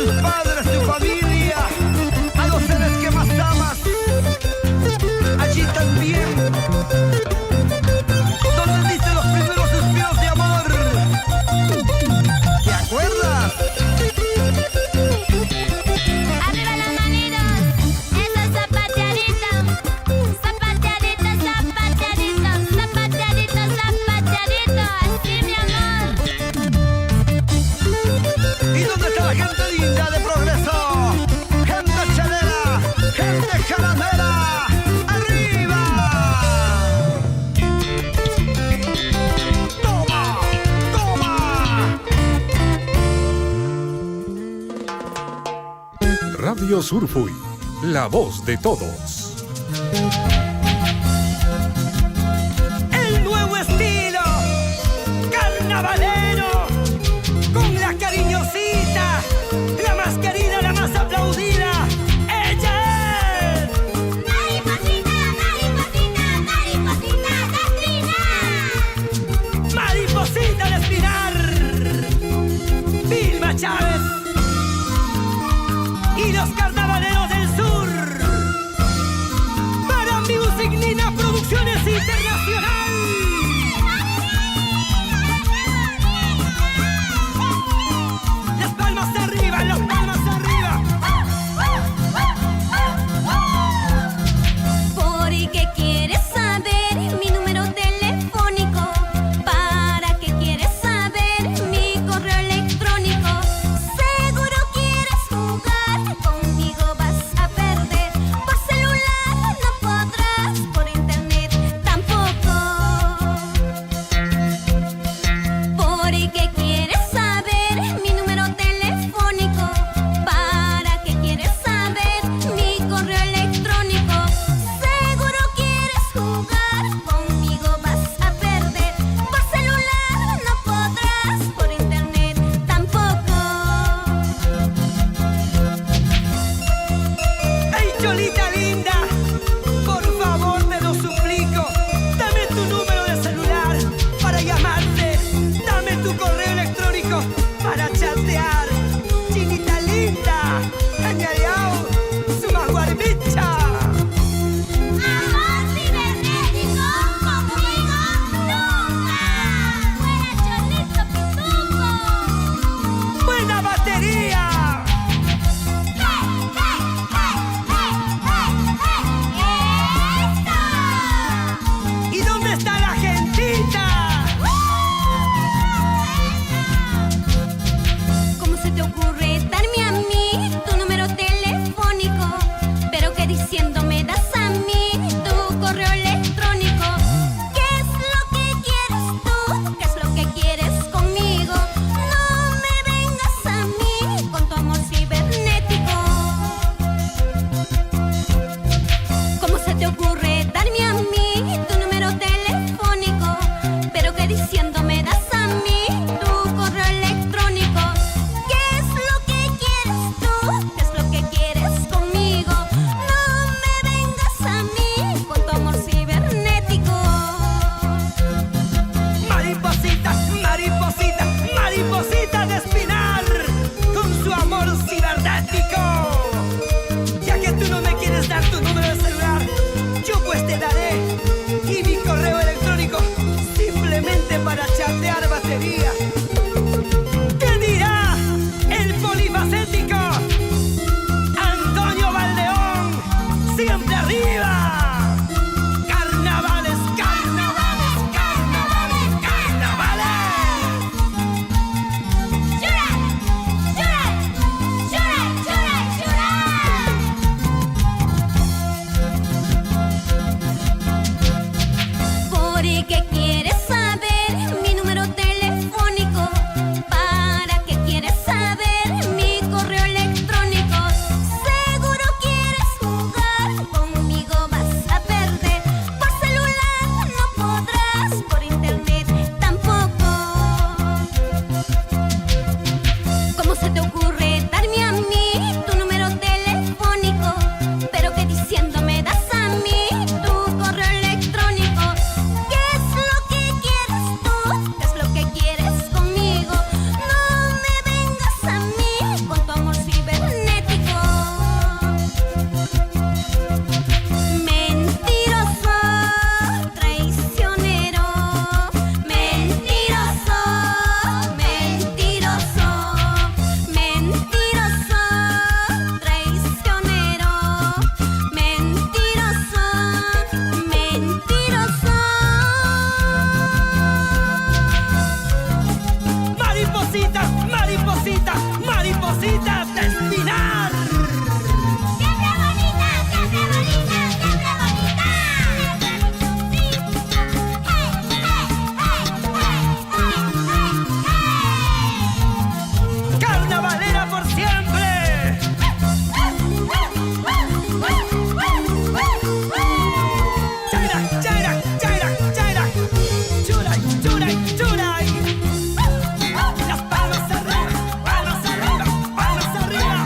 tus padres, tu familia, a los seres que más amas. Allí también, donde diste los primeros suspiros de amor. ¿Te acuerdas? Arriba las manitos, eso es zapateadito. Zapateadito, zapateadito, zapateadito, zapateadito. Así, mi amor. ¿Y dónde está la gente linda de Progreso? Gente chelera, gente caramela. ¡Arriba! ¡Toma! ¡Toma! Radio Surfuy, la voz de todos. El nuevo estilo carnavalero, con la cariñosita, la más querida, la más aplaudida. ¡Ella es! Mariposita, mariposita, mariposita, Catrina. Mariposita de Espinar, Vilma Chávez y los carnavaleros del sur. Para cariñositas de Espinar. ¡Carnavalera por siempre! ¡Chaira, chaira, chaira, chaira! ¡Churay, churay, churay! ¡Las palmas arriba, palmas arriba, palmas arriba!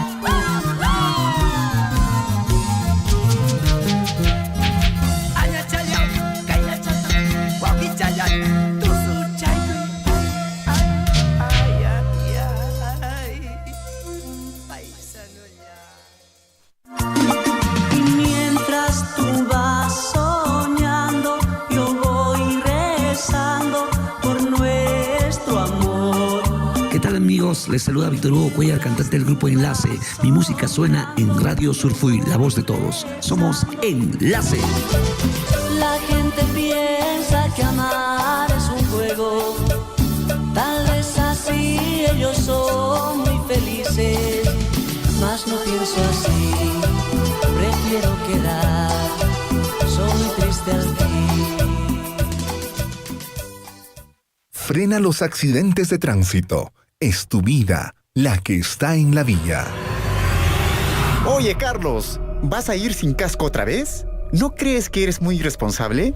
¡Aña chayay, caña chata, guapi chayay, tusu chay! ¡Ay, ay, ay! Y mientras tú vas soñando, yo voy rezando por nuestro amor. ¿Qué tal, amigos? Les saluda Víctor Hugo Cuellar, cantante del grupo Enlace. Mi música suena en Radio Surfuy, la voz de todos. Somos Enlace. La gente piensa que amar es un juego. Tal vez así ellos son muy felices, mas no pienso así. Prefiero quedar solo y triste al fin. Frena los accidentes de tránsito. Es tu vida la que está en la vía. Oye, Carlos, ¿vas a ir sin casco otra vez? ¿No crees que eres muy irresponsable?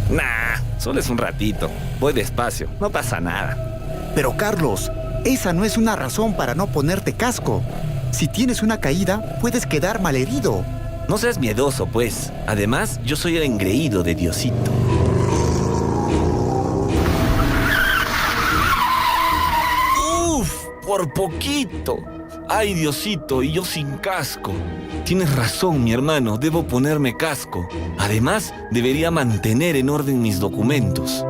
Nah, solo es un ratito. Voy despacio, no pasa nada. Pero, Carlos, esa no es una razón para no ponerte casco. Si tienes una caída, puedes quedar malherido. No seas miedoso, pues. Además, yo soy el engreído de Diosito. ¡Uf! Por poquito. ¡Ay, Diosito! Y yo sin casco. Tienes razón, mi hermano. Debo ponerme casco. Además, debería mantener en orden mis documentos.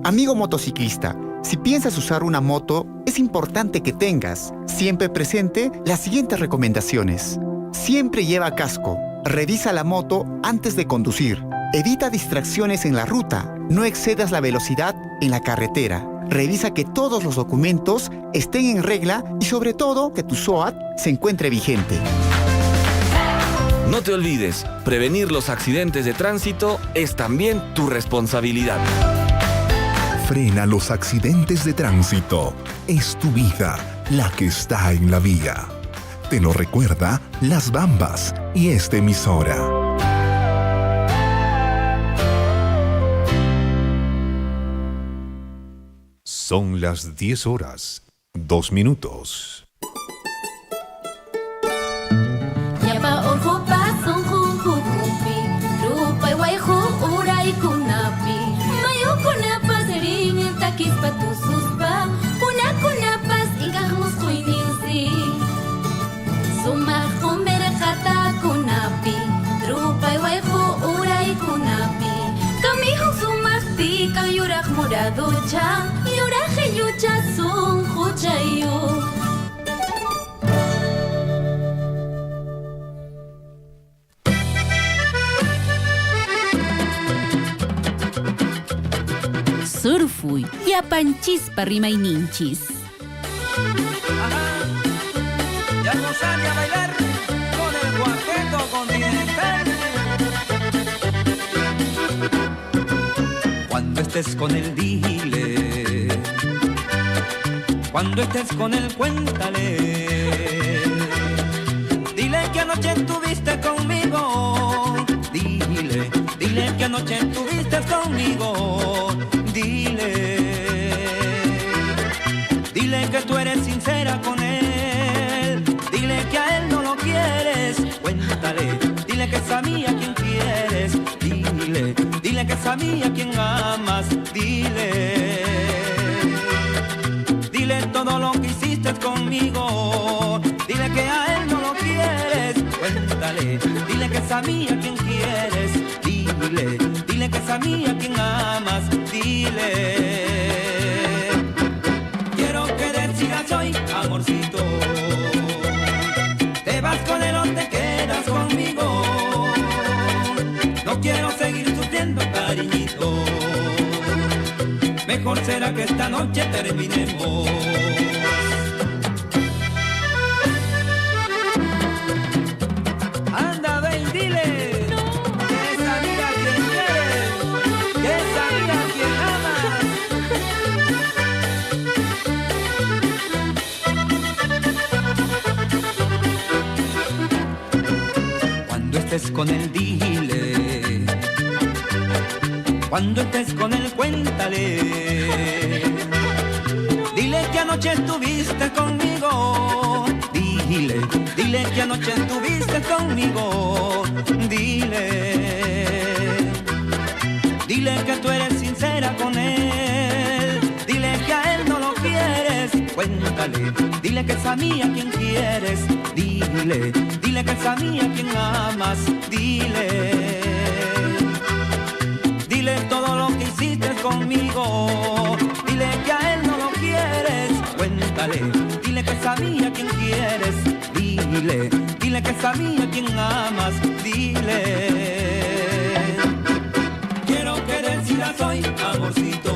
Amigo motociclista, si piensas usar una moto, es importante que tengas siempre presente las siguientes recomendaciones. Siempre lleva casco. Revisa la moto antes de conducir. Evita distracciones en la ruta. No excedas la velocidad en la carretera. Revisa que todos los documentos estén en regla y sobre todo que tu SOAT se encuentre vigente. No te olvides, prevenir los accidentes de tránsito es también tu responsabilidad. Frena los accidentes de tránsito. Es tu vida la que está en la vía. Te lo recuerda Las Bambas y esta emisora. Son las 10 horas, 2 minutos. Yapa orjo pason jujukupi, rupa iguayjo uray kunapi, mayo kunapas ring takis patususpa, kunapas ingahmus kuininsi, sumah kumbera jata kunapi, rupa iguayjo uray kunapi, kamiho sumahti kayurah muraducha, yurah yucha sun huchayo. Surfuy, yapanchispa rimayninchis. Ya no sale a bailar con el cuarteto continental. Cuando estés con él, dile. Cuando estés con él, cuéntale. Dile que anoche estuviste conmigo. Dile que anoche estuviste conmigo. Dile que tú eres sincera con él. Dile que a él no lo quieres. Cuéntale. Dile que es a mí a quien quieres. Dile que es a mí a quien amas. Dile todo lo que hiciste conmigo. Dile que a él no lo quieres. Cuéntale. Dile que es a mí a quien quieres. Dile que es a mí a quien amas. Quiero que decidas hoy, amorcito. ¿Te vas con él o te quedas conmigo? No quiero seguir sufriendo, cariñito. Mejor será que esta noche terminemos. estés con él, dile. Cuando estés con él, cuéntale. Dile que anoche estuviste conmigo. Dile, dile que anoche estuviste conmigo. Dile, dile que tú eres sincera con él. Dile que a él no lo quieres. Cuéntale, dile que es a mí a quien quieres. Dile, dile que es a mí a quien amas. Dile, dile todo lo que hiciste conmigo. Dile que a él no lo quieres. Cuéntale, dile que es a mí a quien quieres. Dile, dile que es a mí a quien amas. Dile, quiero que decidas hoy, amorcito.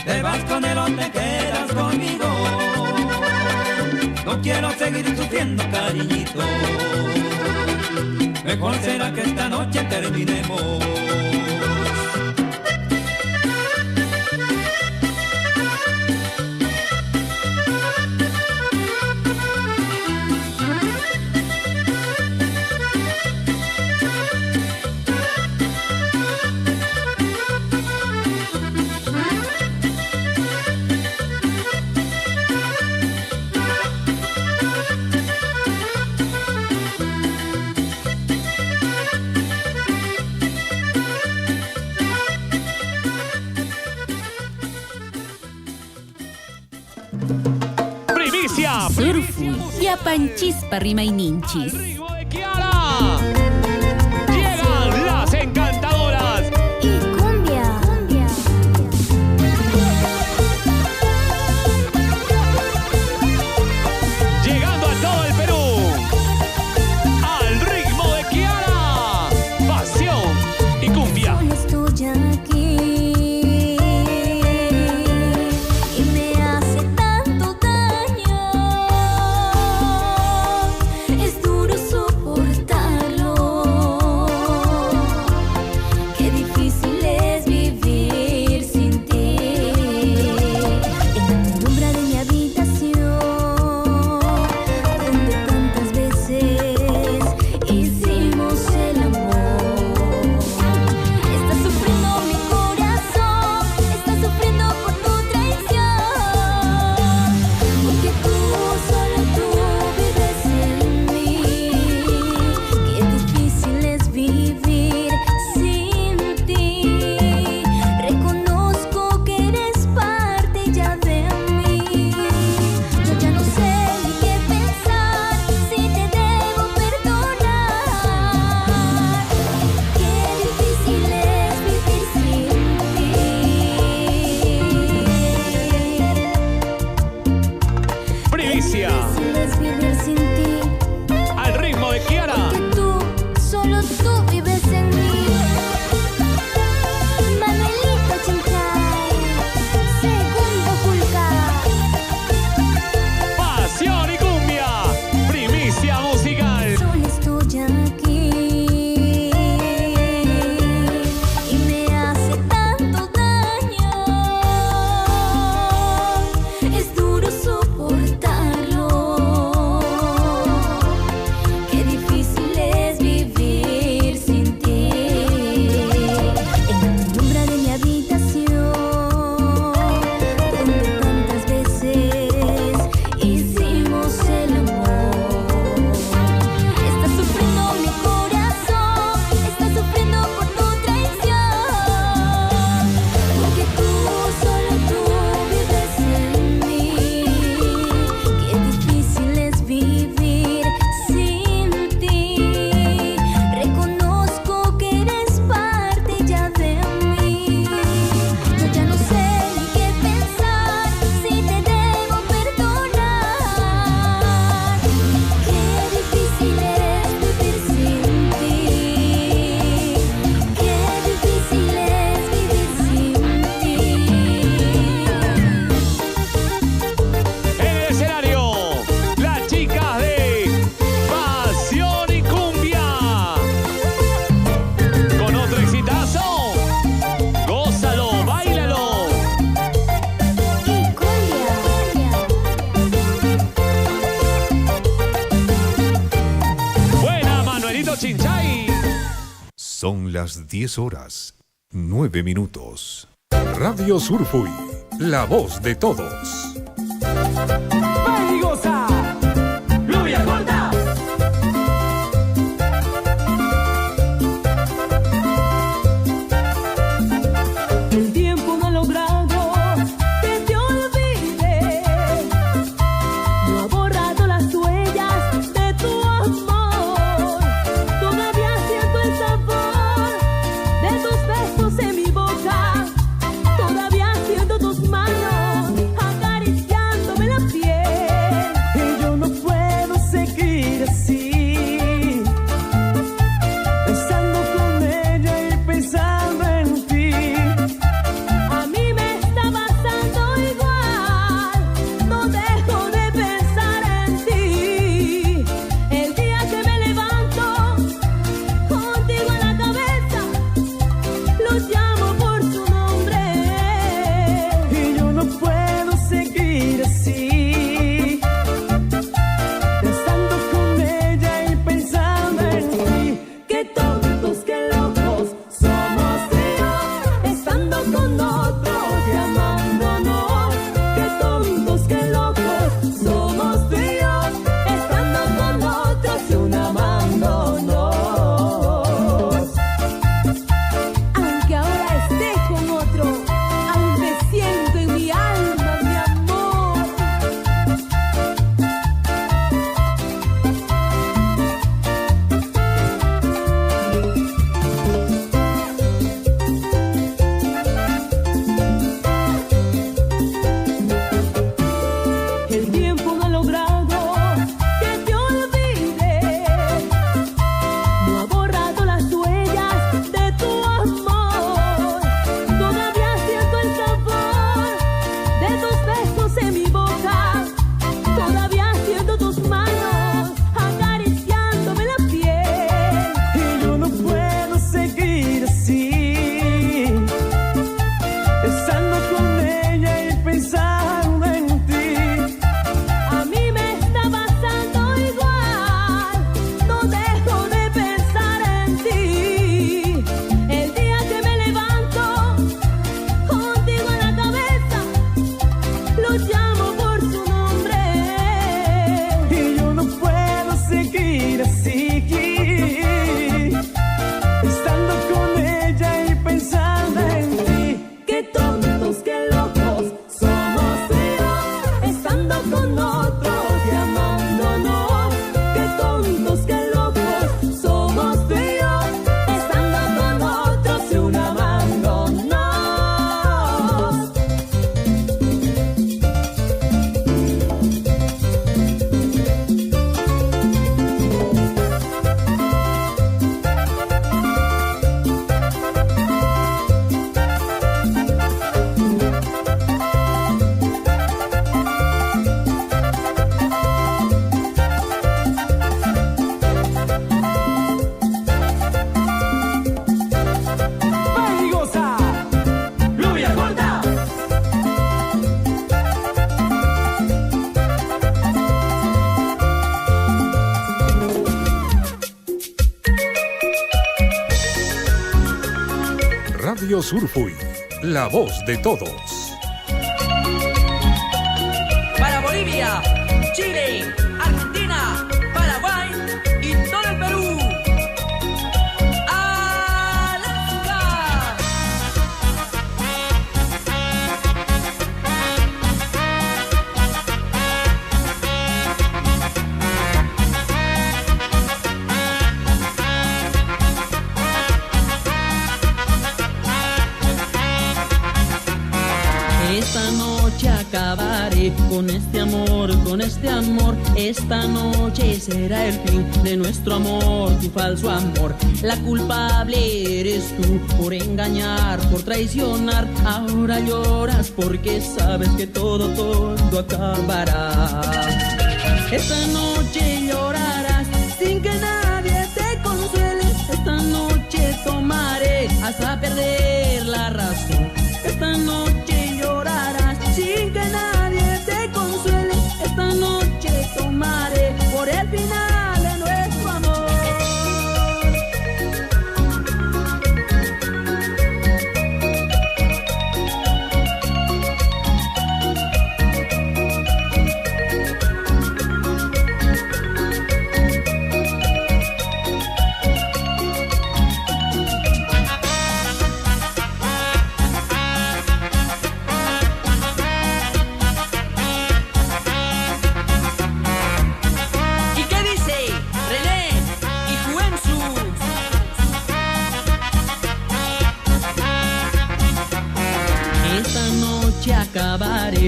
¿Te vas con él o te quedas conmigo? No quiero seguir sufriendo, cariñito. Mejor será que esta noche terminemos. Surfui, Yapanchispa Rimaininchis. Llegan las encantadoras. Y cumbia. Llegando a todo el Perú. Al ritmo de Kiara. Pasión y cumbia. Solo estoy aquí. Y me hace tanto daño. Es duro soportarlo. Qué difícil es vivir sin ti. En la penumbra de mi habitación, donde tantas veces hicimos el amor. Está sufriendo mi corazón, está sufriendo por tu traición. Porque tú, solo tú vives en mí. Qué difícil es vivir sin ti. Reconozco que eres parte ya de mí. Yo ya no sé ni qué pensar, si te debo perdonar. Qué difícil es vivir sin ti. Primicia. Difícil es vivir sin ti. Al ritmo de Kiara. Que tú, solo tú vives en mí. Manuelito Chinchay, segundo Julcar. Pasión y cumbia. Primicia musical. Solo estoy aquí. Y me hace tanto daño. Es duro soportarlo. Qué difícil Son las 10:09. Radio Surfuy, la voz de todos. ¡Peligosa! ¡Lluvia corta! El tiempo no ha logrado que te olvide, no ha borrado las huellas de tu amor. Todavía siento el sabor de tus besos en mi boca, todavía siento tus manos acariciándome la piel. Y yo no puedo seguir así, pensando con ella y pensando en ti. A mí me está pasando igual, no dejo de pensar en ti. El día que me levanto contigo en la cabeza, lo llamo por su nombre. Y yo no puedo seguir así, pensando con ella y pensando en ti. Qué tontos, qué locos somos tíos, estando con otros y amándonos. Qué tontos, qué locos somos tíos, estando con otros y aún amándonos. Aunque ahora estés con otro, aún te siento en mi alma, mi amor. El tiempo no ha logrado que te olvide, no ha borrado las huellas de tu amor. Todavía siento el sabor de tus besos en mi boca, todavía siento tus manos acariciándome la piel. Y yo no puedo seguir así, pensando con ella y pensando en ti. A mí me está pasando igual, no dejo de pensar en ti. El día que me levanto contigo en la cabeza, lo llamo por su nombre. Y yo no puedo seguir así, estando con ella y pensando en ti. Qué tontos, qué locos somos tíos, estando con otros y amándonos. Qué tontos, qué locos somos tíos, estando con otros y aún amándonos. ¡Peligosa! ¡Lluvia corta! Radio Surfuy, la voz de todos. Para Bolivia, Chile, Argentina, Paraguay y todo el Perú. ¡Alaska! Esta noche acabaré con este amor, con este amor. Esta noche será el fin de nuestro amor, tu falso amor. La culpable eres tú por engañar, por traicionar. Ahora lloras porque sabes que todo acabará. Esta noche llorarás sin que nadie te consuele. Esta noche tomaré hasta perder la razón. Esta noche llorarás sin que nadie te consuele. Esta noche tomaré por el final de nuestro amor.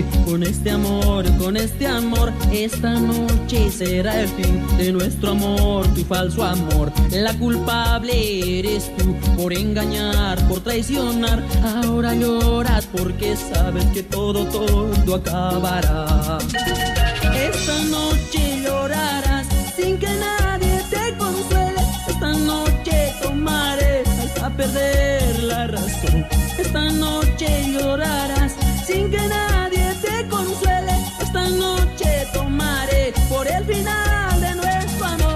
tomaré con este amor, con este amor. Esta noche será el fin de nuestro amor, tu falso amor. La culpable eres tú por engañar, por traicionar. Ahora lloras porque sabes que todo acabará. Esta noche llorarás sin que nadie te consuele. Esta noche tomaré hasta perder la razón. Esta noche llorarás sin que nadie te consuele. Esta noche tomaré por el final de nuestro amor.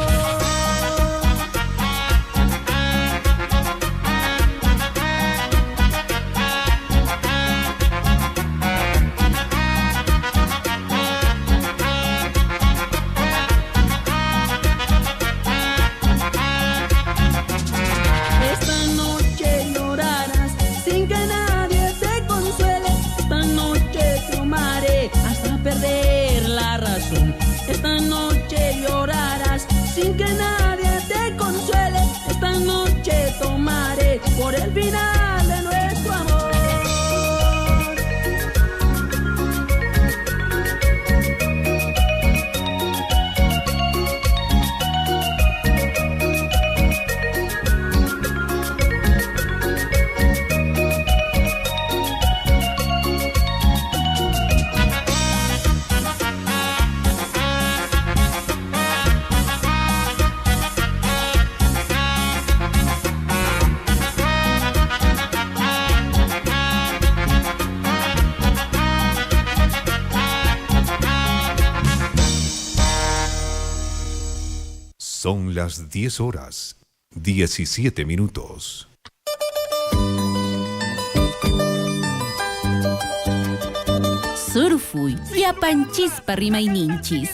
Esta noche llorarás sin que nadie te consuele. Esta noche tomaré por el final de nuestro amor. Son las 10 horas, 17 minutos. Surfuy, Yapanchispa Rimayninchis.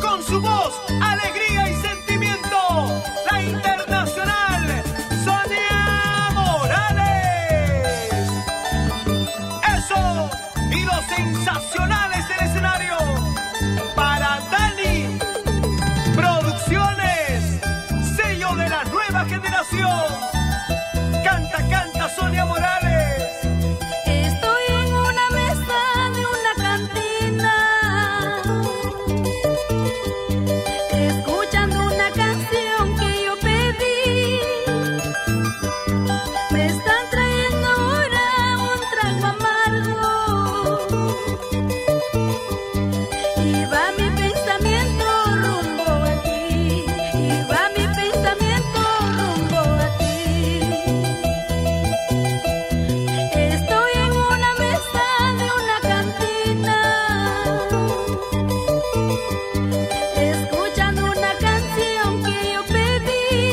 Con su voz, alegría y sentimiento, la internacional Sonia Morales. Eso, y los sensacionales del escenario para Dani Producciones, sello de la nueva generación. Canta, canta Sonia Morales. Estoy en una mesa de una cantina, escuchando una canción que yo pedí. Me están trayendo ahora un trago amargo y va mi pensamiento rumbo a ti, y va mi pensamiento rumbo a ti. Estoy en una mesa de una cantina, escuchando una canción que yo pedí.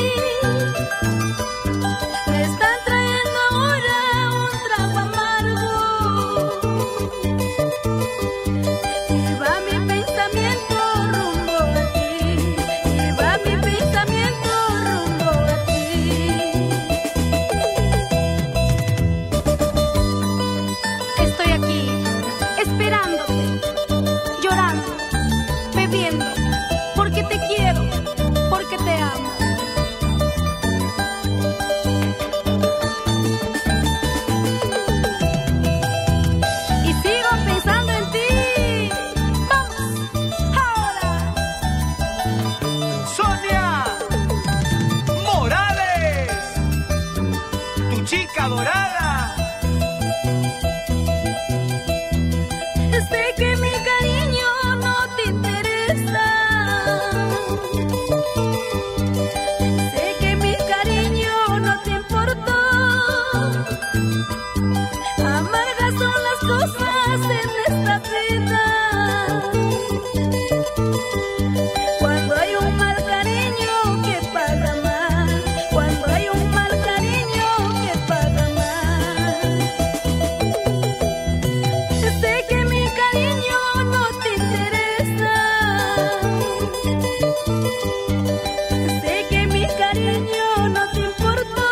Me están trayendo ahora un trago amargo y va mi pensamiento rumbo a ti, y va mi pensamiento rumbo a ti. Estoy aquí, esperándote, llorando, bebiendo, porque te quiero, porque te amo. Y sigo pensando en ti. Vamos, ahora. Sonia Morales, tu chica dorada. Sé que mi cariño no te interesa. Sé que mi cariño no te importó. Amargas son las cosas en esta vida. Cuando hay un mal cariño que paga más. Cuando hay un mal cariño que paga más. Sé que mi cariño no te interesa. Sé que mi cariño no te importó.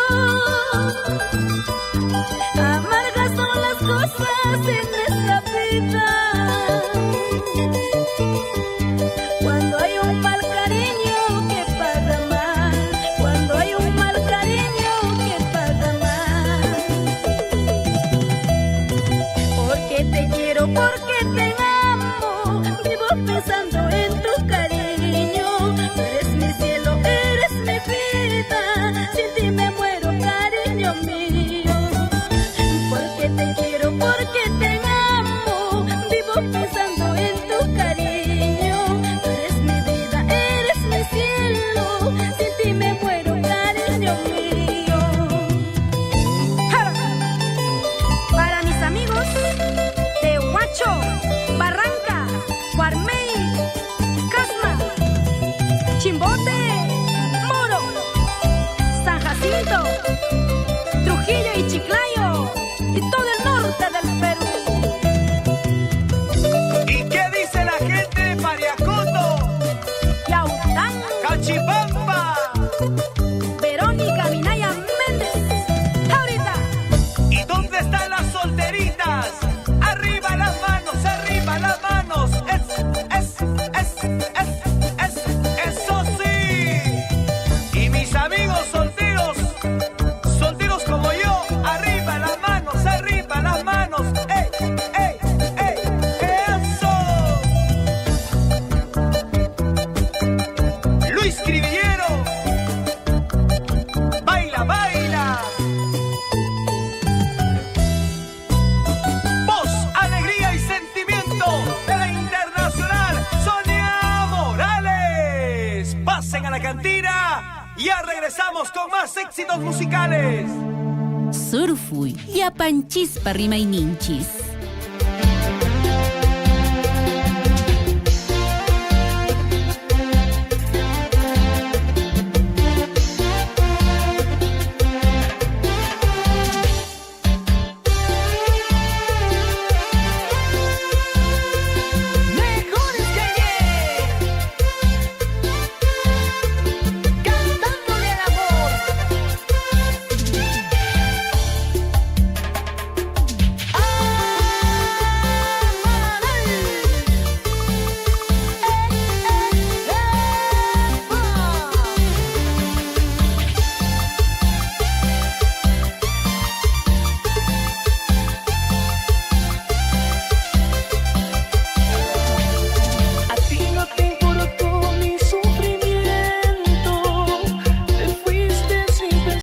Amargas son las cosas en esta vida. Cuando hay un mal cariño que paga más. Cuando hay un mal cariño que paga más. Porque te quiero. Vivo pensando en tu cariño. Tú eres mi cielo, eres mi vida. Sin ti me muero, cariño mío. Porque te quiero, porque te amo. Vivo pensando en tu cariño. Tú eres mi vida, eres mi cielo. Sin ti me muero, cariño mío. Para mis amigos de Huacho, Barranca, Guarmey, Casma, Chimbote, Moro, San Jacinto, Trujillo y Chiclayo y todo el norte del Perú. ¿Y qué dice la gente de Pariacondo? Yaután, Cachipampa, Verónica Minaya Méndez, ahorita. ¿y dónde están las solteritas? Arriba las manos, arriba las manos. Eso sí. Y mis amigos solteros, solteros como yo, arriba las manos, arriba las manos. ¡Ey, ey, ey! ¡Eso! Luis Cribillero, baila, baila. Voz, alegría y sentimiento de la internacional Sonia Morales. Pasen a la cantina y ya regresamos con más éxitos musicales. Surfuy, Yapanchispa Rimayninchis.